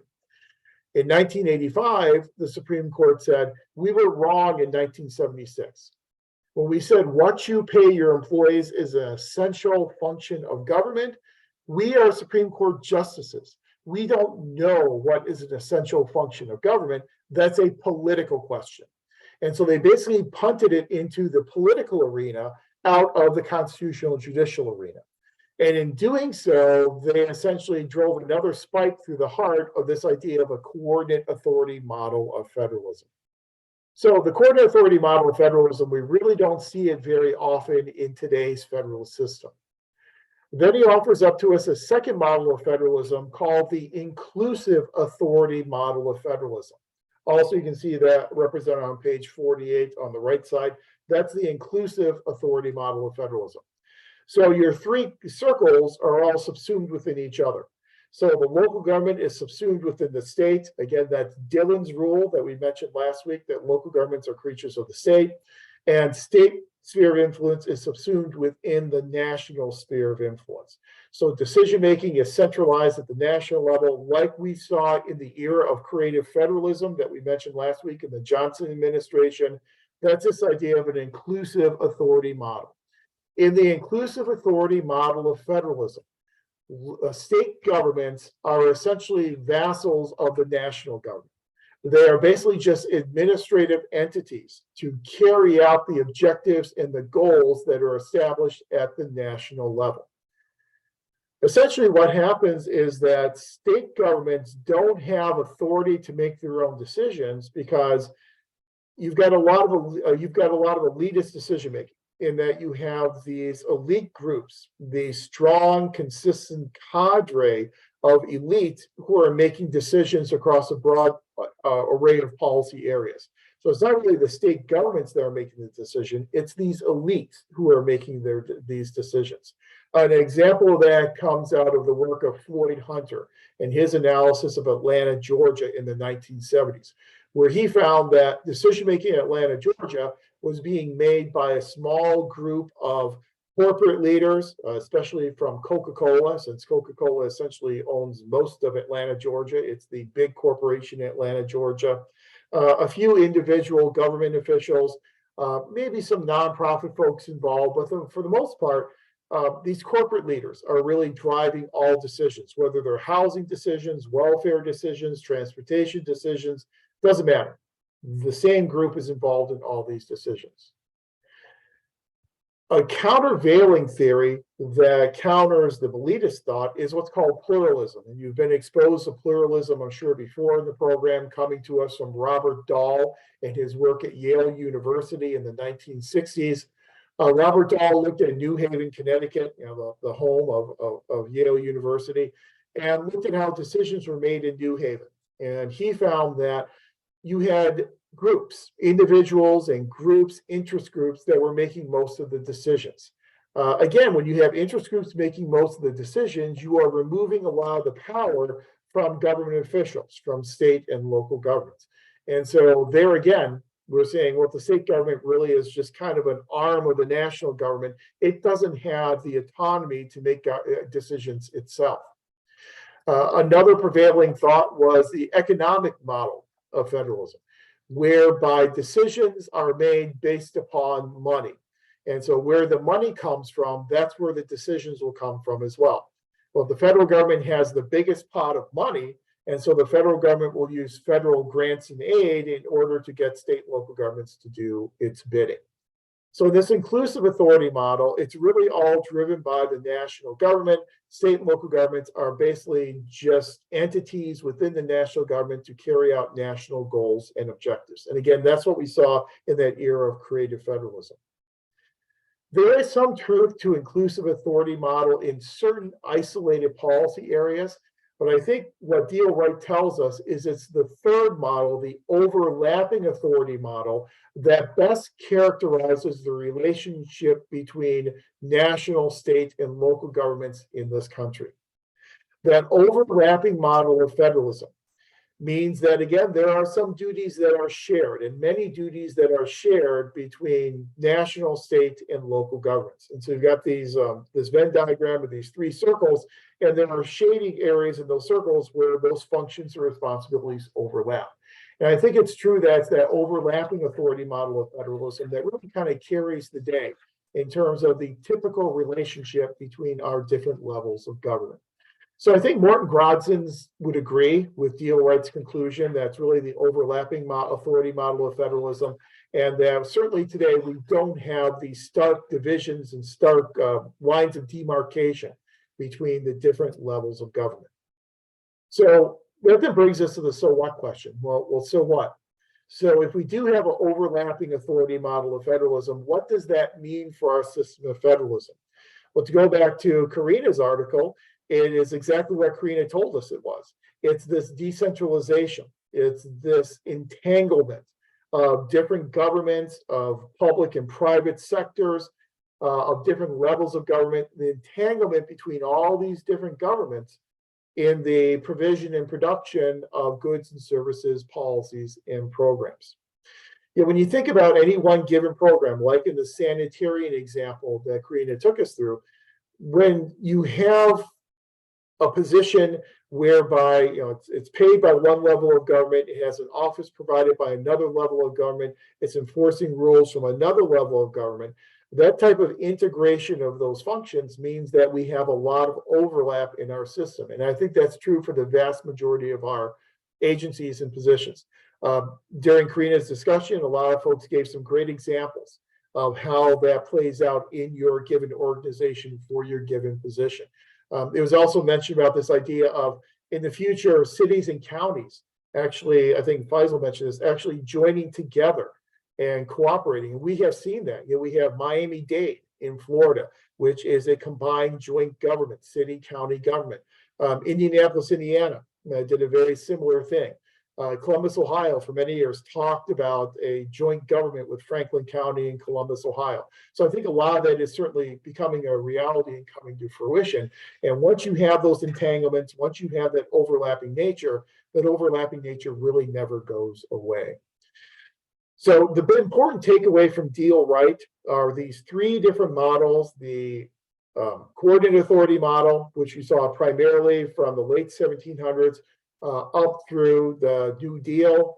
In 1985, the Supreme Court said, we were wrong in 1976. When we said what you pay your employees is an essential function of government, we are Supreme Court justices. We don't know what is an essential function of government. That's a political question. And so they basically punted it into the political arena out of the constitutional judicial arena. And in doing so, they essentially drove another spike through the heart of this idea of a coordinate authority model of federalism. So the coordinate authority model of federalism, we really don't see it very often in today's federal system. Then he offers up to us a second model of federalism called the inclusive authority model of federalism. Also, you can see that represented on page 48 on the right side. That's the inclusive authority model of federalism. So your three circles are all subsumed within each other. So the local government is subsumed within the state. Again, that's Dillon's rule that we mentioned last week, that local governments are creatures of the state. And state sphere of influence is subsumed within the national sphere of influence. So decision-making is centralized at the national level, like we saw in the era of creative federalism that we mentioned last week in the Johnson administration. That's this idea of an inclusive authority model. In the inclusive authority model of federalism, state governments are essentially vassals of the national government. They are basically just administrative entities to carry out the objectives and the goals that are established at the national level. Essentially, what happens is that state governments don't have authority to make their own decisions because you've got a lot of elitist decision making, in that you have these elite groups, these strong, consistent cadre of elite who are making decisions across a broad array of policy areas. So it's not really the state governments that are making the decision, it's these elites who are making these decisions. An example of that comes out of the work of Floyd Hunter and his analysis of Atlanta, Georgia in the 1970s, where he found that decision-making in Atlanta, Georgia was being made by a small group of corporate leaders, especially from Coca-Cola, since Coca-Cola essentially owns most of Atlanta, Georgia. It's the big corporation in Atlanta, Georgia. A few individual government officials, maybe some nonprofit folks involved, but for the most part, these corporate leaders are really driving all decisions, whether they're housing decisions, welfare decisions, transportation decisions, doesn't matter. The same group is involved in all these decisions. A countervailing theory that counters the elitist thought is what's called pluralism. And you've been exposed to pluralism, I'm sure, before in the program, coming to us from Robert Dahl and his work at Yale University in the 1960s. Robert Dahl looked at New Haven, Connecticut, the home of Yale University, and looked at how decisions were made in New Haven. And he found that you had groups, individuals and groups, interest groups that were making most of the decisions. Again, when you have interest groups making most of the decisions, you are removing a lot of the power from government officials, from state and local governments. And so there again, we're saying, well, the state government really is just kind of an arm of the national government. It doesn't have the autonomy to make decisions itself. Another prevailing thought was the economic model of federalism, whereby decisions are made based upon money. And so where the money comes from, that's where the decisions will come from as well. Well, the federal government has the biggest pot of money, and so the federal government will use federal grants and aid in order to get state and local governments to do its bidding. So this inclusive authority model, it's really all driven by the national government. State and local governments are basically just entities within the national government to carry out national goals and objectives. And again, that's what we saw in that era of creative federalism. There is some truth to inclusive authority model in certain isolated policy areas, but I think what Deal Wright tells us is it's the third model, the overlapping authority model, that best characterizes the relationship between national, state, and local governments in this country. That overlapping model of federalism means that, again, there are some duties that are shared, and many duties that are shared between national, state, and local governments. And so you've got these this Venn diagram of these three circles, and there are shading areas in those circles where those functions or responsibilities overlap. And I think it's true that it's that overlapping authority model of federalism that really kind of carries the day in terms of the typical relationship between our different levels of government. So I think Morton Grodzins would agree with Deal Wright's conclusion that's really the overlapping authority model of federalism, and that certainly today we don't have these stark divisions and stark lines of demarcation between the different levels of government. So that then brings us to the so what question. Well, so what? So if we do have an overlapping authority model of federalism, what does that mean for our system of federalism? Well, to go back to Karina's article, it is exactly what Karina told us it was. It's this decentralization. It's this entanglement of different governments, of public and private sectors, of different levels of government, the entanglement between all these different governments in the provision and production of goods and services, policies, and programs. When you think about any one given program, like in the sanitarian example that Karina took us through, when you have a position whereby it's paid by one level of government, it has an office provided by another level of government, it's enforcing rules from another level of government, that type of integration of those functions means that we have a lot of overlap in our system. And I think that's true for the vast majority of our agencies and positions. During Karina's discussion, a lot of folks gave some great examples of how that plays out in your given organization for your given position. It was also mentioned about this idea of, in the future, cities and counties, actually, I think Faisal mentioned this, actually joining together and cooperating. And we have seen that. We have Miami-Dade in Florida, which is a combined joint government, city, county government. Indianapolis, Indiana did a very similar thing. Columbus, Ohio, for many years, talked about a joint government with Franklin County and Columbus, Ohio. So I think a lot of that is certainly becoming a reality and coming to fruition. And once you have those entanglements, once you have that overlapping nature really never goes away. So the important takeaway from Deal Right are these three different models: the coordinated authority model, which you saw primarily from the late 1700s up through the New Deal,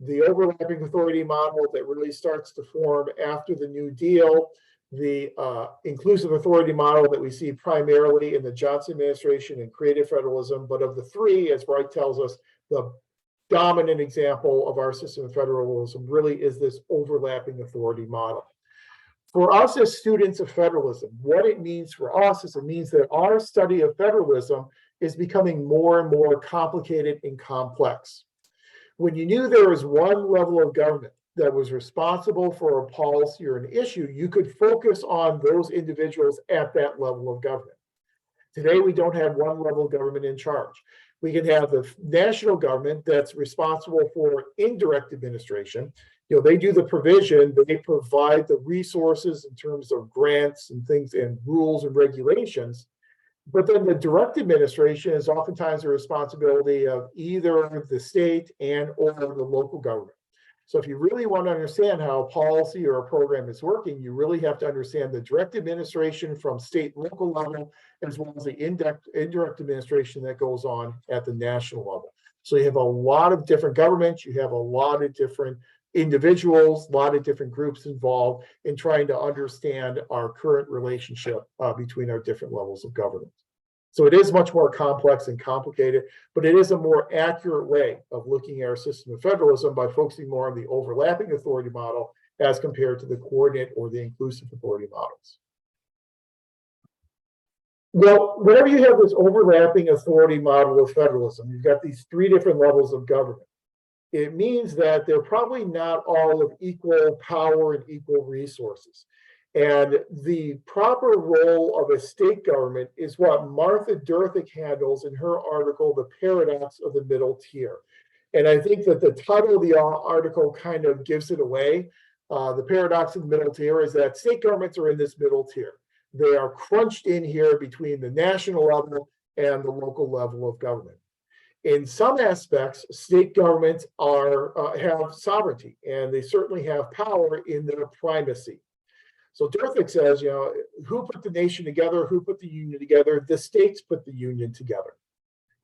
the overlapping authority model that really starts to form after the New Deal, the inclusive authority model that we see primarily in the Johnson administration and creative federalism. But of the three, as Wright tells us, the dominant example of our system of federalism really is this overlapping authority model. For us as students of federalism, what it means for us is it means that our study of federalism is becoming more and more complicated and complex. When you knew there was one level of government that was responsible for a policy or an issue, you could focus on those individuals at that level of government. Today, we don't have one level of government in charge. We can have the national government that's responsible for indirect administration. They do the provision, they provide the resources in terms of grants and things and rules and regulations. But then the direct administration is oftentimes the responsibility of either the state and or the local government. So if you really want to understand how a policy or a program is working, you really have to understand the direct administration from state and local level, as well as the indirect administration that goes on at the national level. So you have a lot of different governments, you have a lot of different individuals, a lot of different groups involved in trying to understand our current relationship between our different levels of government. So it is much more complex and complicated, but it is a more accurate way of looking at our system of federalism by focusing more on the overlapping authority model as compared to the coordinate or the inclusive authority models. Well, whenever you have this overlapping authority model of federalism, you've got these three different levels of government. It means that they're probably not all of equal power and equal resources. And the proper role of a state government is what Martha Durthick handles in her article, The Paradox of the Middle Tier. And I think that the title of the article kind of gives it away. The paradox of the middle tier is that state governments are in this middle tier. They are crunched in here between the national level and the local level of government. In some aspects, state governments have sovereignty, and they certainly have power in their primacy. So Durthick says, who put the nation together? Who put the union together? The states put the union together.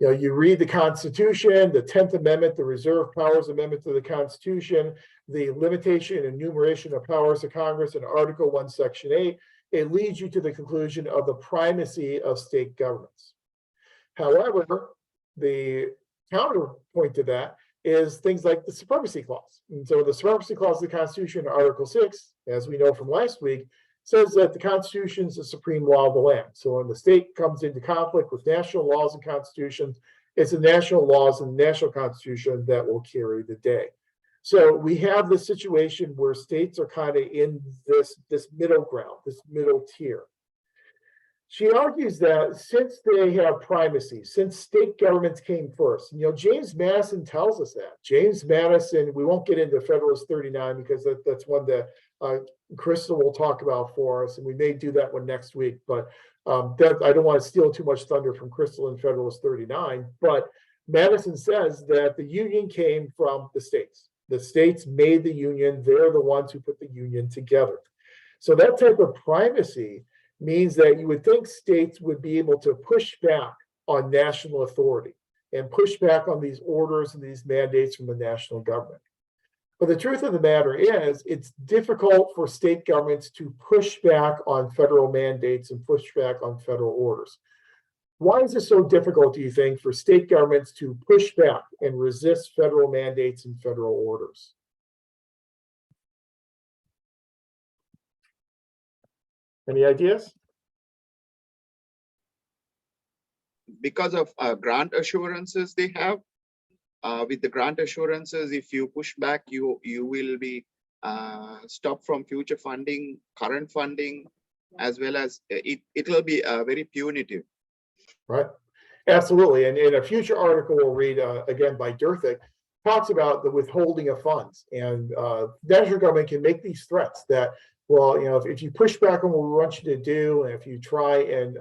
You read the Constitution, the 10th Amendment, the Reserve Powers Amendment to the Constitution, the limitation and enumeration of powers of Congress in Article 1, Section 8, it leads you to the conclusion of the primacy of state governments. However, the counterpoint to that is things like the Supremacy Clause. And so the Supremacy Clause of the Constitution, Article 6, as we know from last week, says that the Constitution is the supreme law of the land. So when the state comes into conflict with national laws and constitutions, it's the national laws and the national constitution that will carry the day. So we have this situation where states are kind of in this middle ground, this middle tier. She argues that since they have primacy, since state governments came first, James Madison tells us that. James Madison, we won't get into Federalist 39 because that's one that Crystal will talk about for us, and we may do that one next week. But I don't want to steal too much thunder from Crystal and Federalist 39. But Madison says that the Union came from the states. The states made the Union. They're the ones who put the Union together. So that type of primacy means that you would think states would be able to push back on national authority and push back on these orders and these mandates from the national government. But the truth of the matter is, it's difficult for state governments to push back on federal mandates and push back on federal orders. Why is it so difficult, do you think, for state governments to push back and resist federal mandates and federal orders? Any ideas? Because of grant assurances they have. With the grant assurances, if you push back, you will be stopped from future funding, current funding, as well as it will be very punitive. Right. Absolutely. And in a future article we'll read, again, by Durthick, talks about the withholding of funds. And national government can make these threats that, well, if you push back on what we want you to do, and if you try and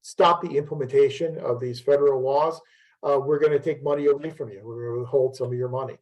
stop the implementation of these federal laws, we're going to take money away from you. We're going to withhold some of your money.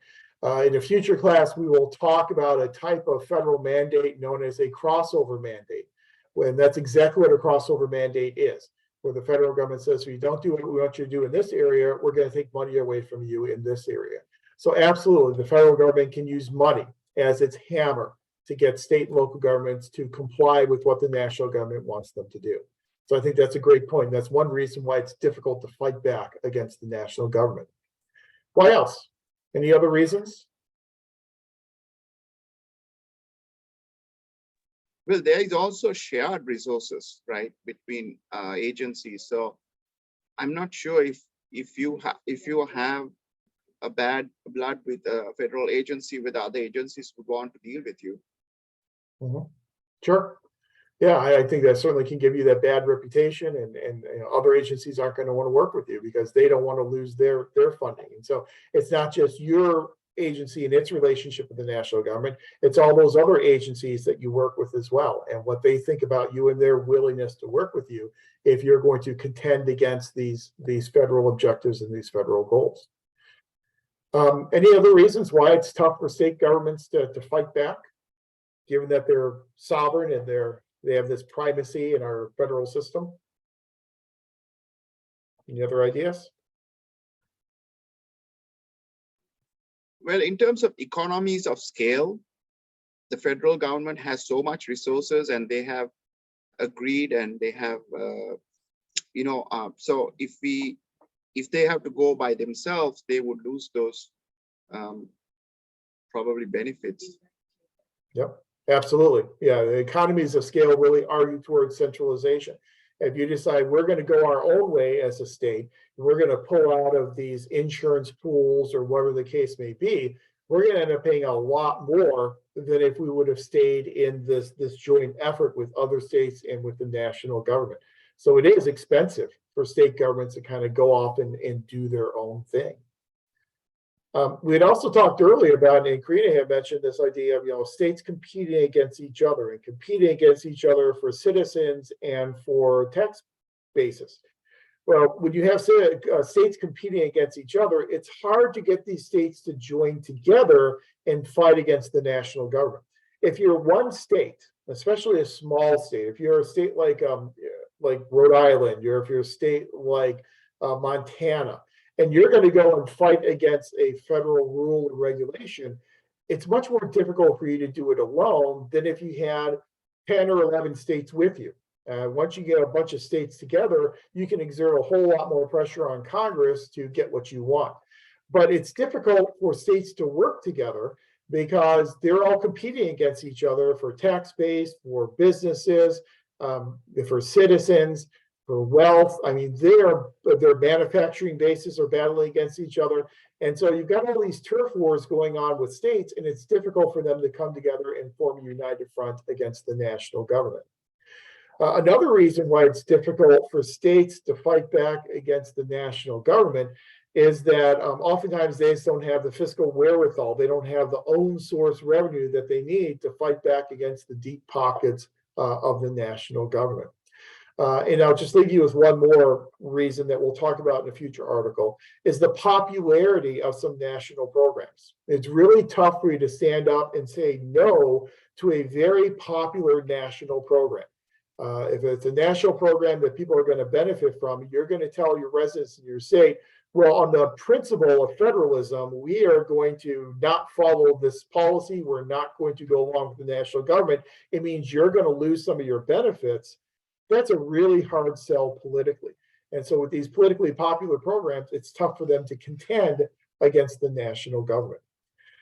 In a future class, we will talk about a type of federal mandate known as a crossover mandate. When that's exactly what a crossover mandate is, where the federal government says, if you don't do what we want you to do in this area, we're going to take money away from you in this area. So absolutely, the federal government can use money as its hammer to get state and local governments to comply with what the national government wants them to do. So I think that's a great point. That's one reason why it's difficult to fight back against the national government. Why else? Any other reasons? Well, there is also shared resources, right, between agencies. So I'm not sure if you have a bad blood with a federal agency, with other agencies would want to deal with you. Mm-hmm. Sure. Yeah, I think that certainly can give you that bad reputation, and other agencies aren't going to want to work with you because they don't want to lose their funding. And so it's not just your agency and its relationship with the national government, it's all those other agencies that you work with as well, and what they think about you and their willingness to work with you if you're going to contend against these federal objectives and these federal goals. Any other reasons why it's tough for state governments to fight back, given that they're sovereign and they have this primacy in our federal system? Any other ideas? Well, in terms of economies of scale, the federal government has so much resources, and they have agreed, and they have, so if they have to go by themselves, they would lose those probably benefits. Yep, absolutely. Yeah, the economies of scale really argue towards centralization. If you decide we're going to go our own way as a state, and we're going to pull out of these insurance pools or whatever the case may be, we're going to end up paying a lot more than if we would have stayed in this joint effort with other states and with the national government. So it is expensive for state governments to kind of go off and do their own thing. We had also talked earlier about, and Karina had mentioned this idea of states competing against each other and competing against each other for citizens and for tax bases. Well, when you have states competing against each other, it's hard to get these states to join together and fight against the national government. If you're one state, especially a small state, if you're a state like Rhode Island, or if you're a state like Montana, and you're going to go and fight against a federal rule and regulation, it's much more difficult for you to do it alone than if you had 10 or 11 states with you. Once you get a bunch of states together, you can exert a whole lot more pressure on Congress to get what you want. But it's difficult for states to work together because they're all competing against each other for tax base, for businesses, for citizens, for wealth. I mean, their manufacturing bases are battling against each other. And so you've got all these turf wars going on with states, and it's difficult for them to come together and form a united front against the national government. Another reason why it's difficult for states to fight back against the national government is that oftentimes they just don't have the fiscal wherewithal. They don't have the own source revenue that they need to fight back against the deep pockets of the national government. And I'll just leave you with one more reason that we'll talk about in a future article, is the popularity of some national programs. It's really tough for you to stand up and say no to a very popular national program. If it's a national program that people are going to benefit from, you're going to tell your residents in your state, well, on the principle of federalism, we are going to not follow this policy. We're not going to go along with the national government. It means you're going to lose some of your benefits. That's a really hard sell politically. And so with these politically popular programs, it's tough for them to contend against the national government.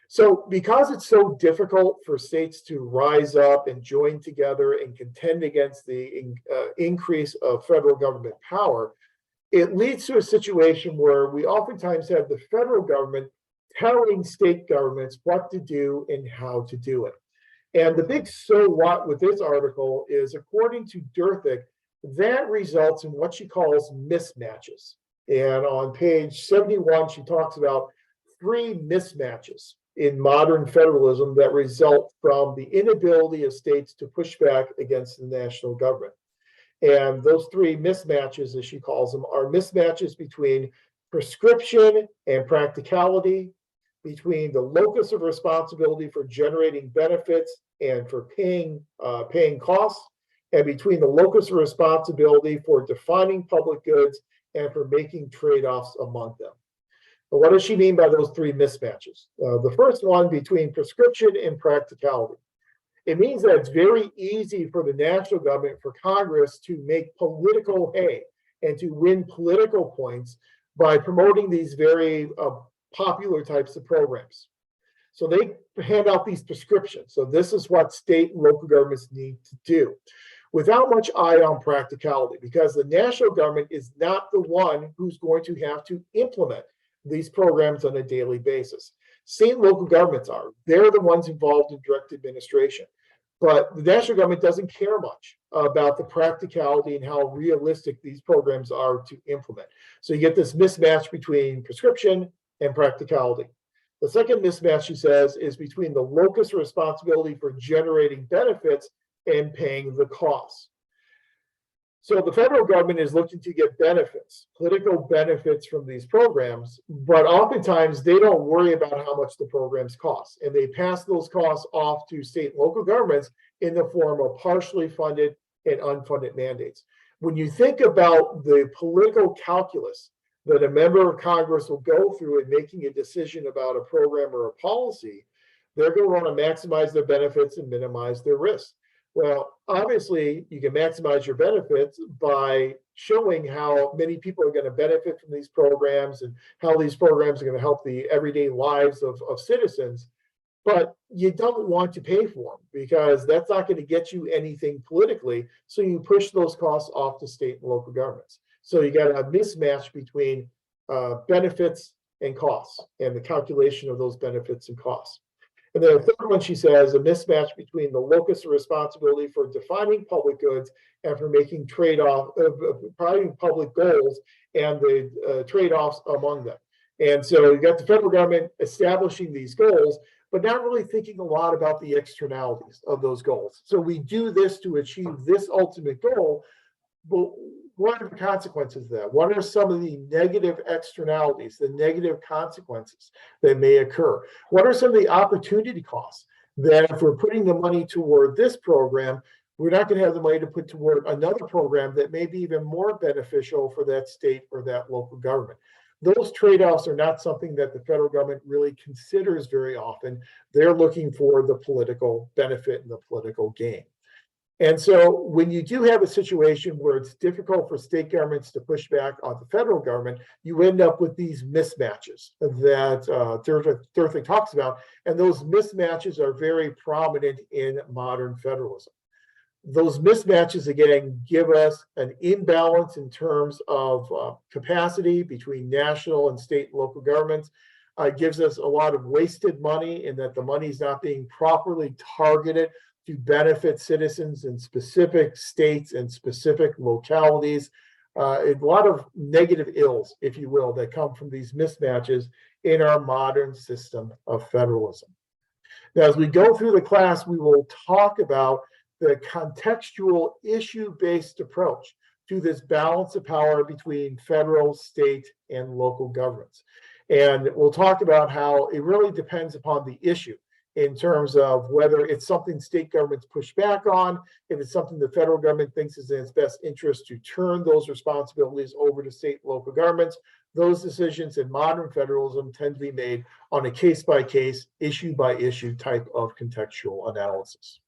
So because it's so difficult for states to rise up and join together and contend against the increase of federal government power, it leads to a situation where we oftentimes have the federal government telling state governments what to do and how to do it. And the big so what with this article is, according to Derthick, that results in what she calls mismatches. And on page 71, she talks about 3 mismatches in modern federalism that result from the inability of states to push back against the national government. And those 3 mismatches, as she calls them, are mismatches between prescription and practicality, between the locus of responsibility for generating benefits and for paying costs, and between the locus of responsibility for defining public goods and for making trade-offs among them. But what does she mean by those 3 mismatches? The first one, between prescription and practicality. It means that it's very easy for the national government, for Congress, to make political hay and to win political points by promoting these very popular types of programs. So they hand out these prescriptions. So this is what state and local governments need to do, without much eye on practicality, because the national government is not the one who's going to have to implement these programs on a daily basis. State and local governments are. They're the ones involved in direct administration. But the national government doesn't care much about the practicality and how realistic these programs are to implement. So you get this mismatch between prescription and practicality. The second mismatch, she says, is between the locus of responsibility for generating benefits and paying the costs. So the federal government is looking to get benefits, political benefits from these programs, but oftentimes they don't worry about how much the programs cost, and they pass those costs off to state and local governments in the form of partially funded and unfunded mandates. When you think about the political calculus that a member of Congress will go through in making a decision about a program or a policy, they're going to want to maximize their benefits and minimize their risk. Well, obviously, you can maximize your benefits by showing how many people are going to benefit from these programs and how these programs are going to help the everyday lives of citizens. But you don't want to pay for them because that's not going to get you anything politically. So you push those costs off to state and local governments. So you got a mismatch between benefits and costs and the calculation of those benefits and costs. And then the third one, she says, a mismatch between the locus of responsibility for defining public goods and for making trade-off, providing public goals and the trade-offs among them. And so you got the federal government establishing these goals, but not really thinking a lot about the externalities of those goals. So we do this to achieve this ultimate goal, but what are the consequences of that? What are some of the negative externalities, the negative consequences that may occur? What are some of the opportunity costs that if we're putting the money toward this program, we're not going to have the money to put toward another program that may be even more beneficial for that state or that local government? Those trade-offs are not something that the federal government really considers very often. They're looking for the political benefit and the political gain. And so when you do have a situation where it's difficult for state governments to push back on the federal government, you end up with these mismatches that Derthick talks about. And those mismatches are very prominent in modern federalism. Those mismatches, again, give us an imbalance in terms of capacity between national and state and local governments. gives us a lot of wasted money in that the money is not being properly targeted to benefit citizens in specific states and specific localities. A lot of negative ills, if you will, that come from these mismatches in our modern system of federalism. Now, as we go through the class, we will talk about the contextual issue-based approach to this balance of power between federal, state, and local governments. And we'll talk about how it really depends upon the issue in terms of whether it's something state governments push back on, if it's something the federal government thinks is in its best interest to turn those responsibilities over to state and local governments. Those decisions in modern federalism tend to be made on a case-by-case, issue-by-issue type of contextual analysis.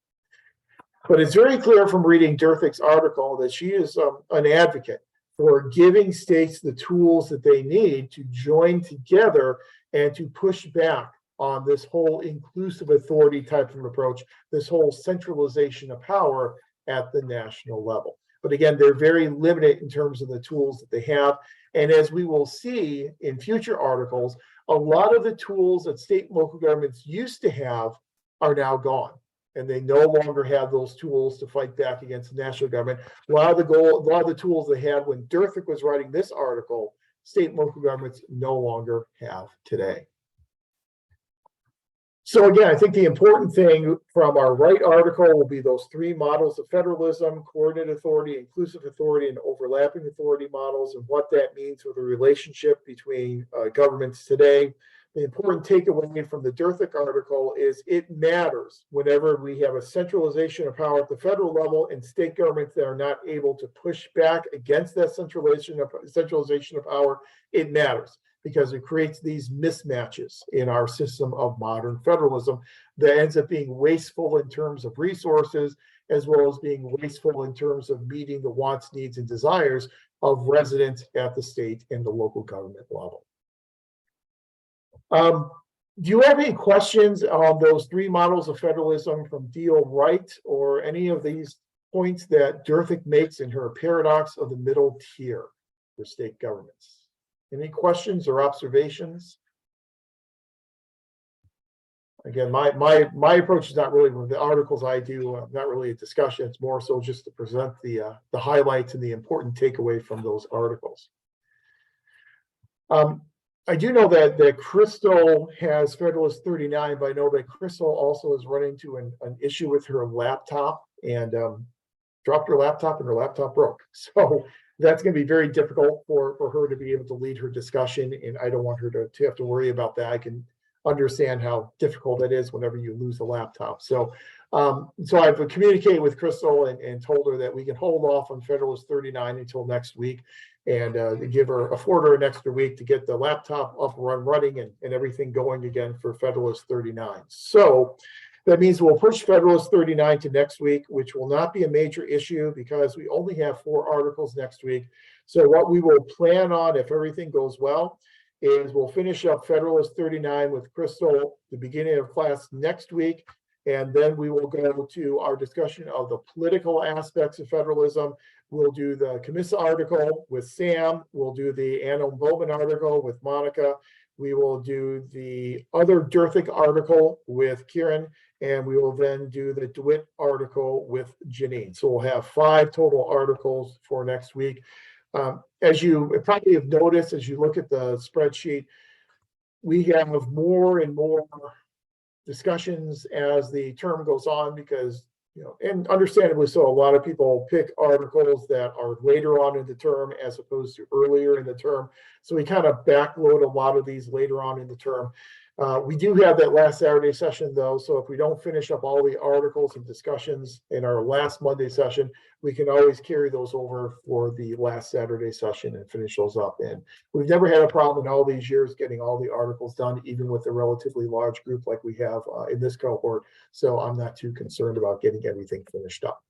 But it's very clear from reading Derthik's article that she is an advocate for giving states the tools that they need to join together and to push back on this whole inclusive authority type of approach, this whole centralization of power at the national level. But again, they're very limited in terms of the tools that they have. And as we will see in future articles, a lot of the tools that state and local governments used to have are now gone. And they no longer have those tools to fight back against the national government. A lot of the tools they had when Derthik was writing this article, state and local governments no longer have today. So again, I think the important thing from our right article will be those three models of federalism: coordinated authority, inclusive authority, and overlapping authority models, and what that means for the relationship between governments today. The important takeaway from the Derthik article is it matters whenever we have a centralization of power at the federal level and state governments that are not able to push back against that centralization of power. It matters, because it creates these mismatches in our system of modern federalism that ends up being wasteful in terms of resources, as well as being wasteful in terms of meeting the wants, needs, and desires of residents at the state and the local government level. Do you have any questions on those three models of federalism from D.O. Wright, or any of these points that Derthik makes in her paradox of the middle tier for state governments? Any questions or observations? Again, my approach is not really, with the articles I do, not really a discussion. It's more so just to present the highlights and the important takeaway from those articles. I do know that Crystal has Federalist 39, but I know that Crystal also is running into an issue with her laptop and dropped her laptop, and her laptop broke. So that's going to be very difficult for her to be able to lead her discussion, and I don't want her to have to worry about that. I can understand how difficult it is whenever you lose a laptop. So I've communicated with Crystal and told her that we can hold off on Federalist 39 until next week, and afford her an extra week to get the laptop up running and everything going again for Federalist 39. So that means we'll push Federalist 39 to next week, which will not be a major issue because we only have 4 articles next week. So what we will plan on, if everything goes well, is we'll finish up Federalist 39 with Crystal the beginning of class next week. And then we will go to our discussion of the political aspects of federalism. We'll do the Camissa article with Sam. We'll do the Anna Bowman article with Monica. We will do the other Derthik article with Kieran, and we will then do the DeWitt article with Janine. So we'll have 5 total articles for next week. As you probably have noticed, as you look at the spreadsheet, we have more and more discussions as the term goes on, because, and understandably so, a lot of people pick articles that are later on in the term as opposed to earlier in the term. So we kind of backload a lot of these later on in the term. We do have that last Saturday session though, so if we don't finish up all the articles and discussions in our last Monday session, we can always carry those over for the last Saturday session and finish those up. And we've never had a problem in all these years getting all the articles done, even with a relatively large group like we have in this cohort. So I'm not too concerned about getting everything finished up.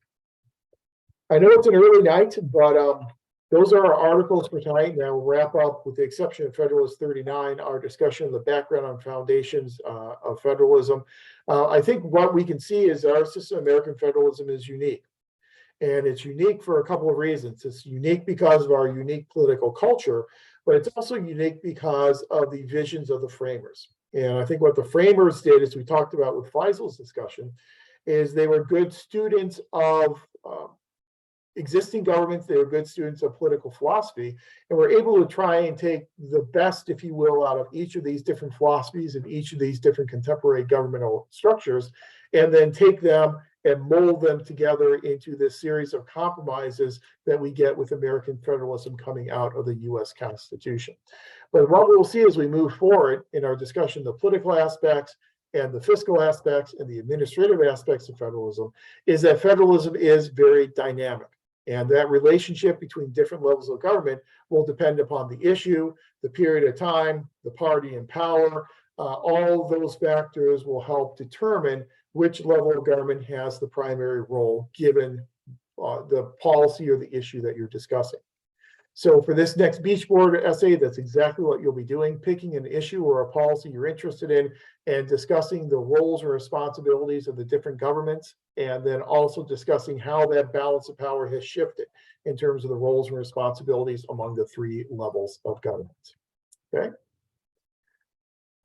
I know it's an early night, but those are our articles for tonight. Now we'll wrap up, with the exception of Federalist 39, our discussion of the background on foundations of federalism. I think what we can see is our system of American federalism is unique. And it's unique for a couple of reasons. It's unique because of our unique political culture, but it's also unique because of the visions of the framers. And I think what the framers did, as we talked about with Faisal's discussion, is they were good students of existing governments. They were good students of political philosophy, and were able to try and take the best, if you will, out of each of these different philosophies and each of these different contemporary governmental structures, and then take them and mold them together into this series of compromises that we get with American federalism coming out of the US Constitution. But what we'll see as we move forward in our discussion, the political aspects and the fiscal aspects and the administrative aspects of federalism, is that federalism is very dynamic. And that relationship between different levels of government will depend upon the issue, the period of time, the party in power. All of those factors will help determine which level of government has the primary role given the policy or the issue that you're discussing. So for this next Beach Board essay, that's exactly what you'll be doing, picking an issue or a policy you're interested in and discussing the roles and responsibilities of the different governments, and then also discussing how that balance of power has shifted in terms of the roles and responsibilities among the three levels of government. Okay.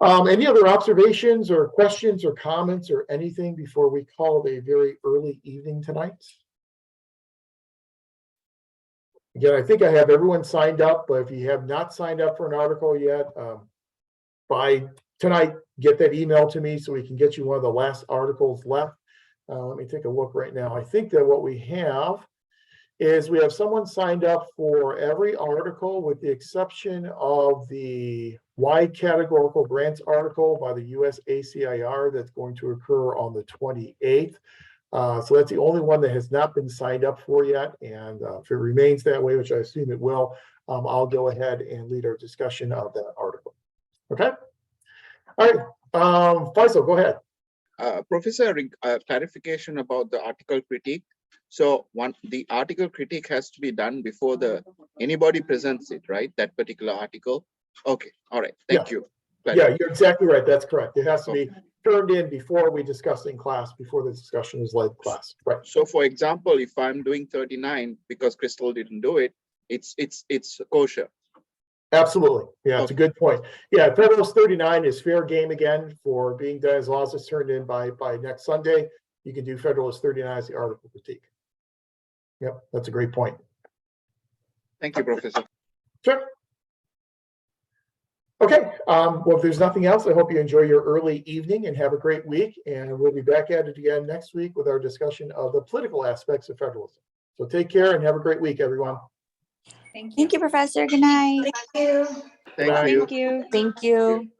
Any other observations or questions or comments or anything before we call it a very early evening tonight? Again, I think I have everyone signed up, but if you have not signed up for an article yet, by tonight, get that email to me so we can get you one of the last articles left. Let me take a look right now. I think that what we have is we have someone signed up for every article with the exception of the wide categorical grants article by the US ACIR that's going to occur on the 28th. So that's the only one that has not been signed up for yet. And if it remains that way, which I assume it will, I'll go ahead and lead our discussion of that article. Okay. All right. Faisal, go ahead. Professor, clarification about the article critique. So the article critique has to be done before anybody presents it, right? That particular article. Okay. All right. Thank you. Yeah, you're exactly right. That's correct. It has to be turned in before we discuss in class, before the discussion is led in class. Right. So for example, if I'm doing 39 because Crystal didn't do it, it's kosher. Absolutely. Yeah, it's a good point. Yeah, Federalist 39 is fair game again for being done as long as it's turned in by next Sunday. You can do Federalist 39 as the article critique. Yep, that's a great point. Thank you, Professor. Sure. Okay, well, if there's nothing else, I hope you enjoy your early evening and have a great week. And we'll be back at it again next week with our discussion of the political aspects of federalism. So take care and have a great week, everyone. Thank you, Professor. Good night. Thank you. Thank you.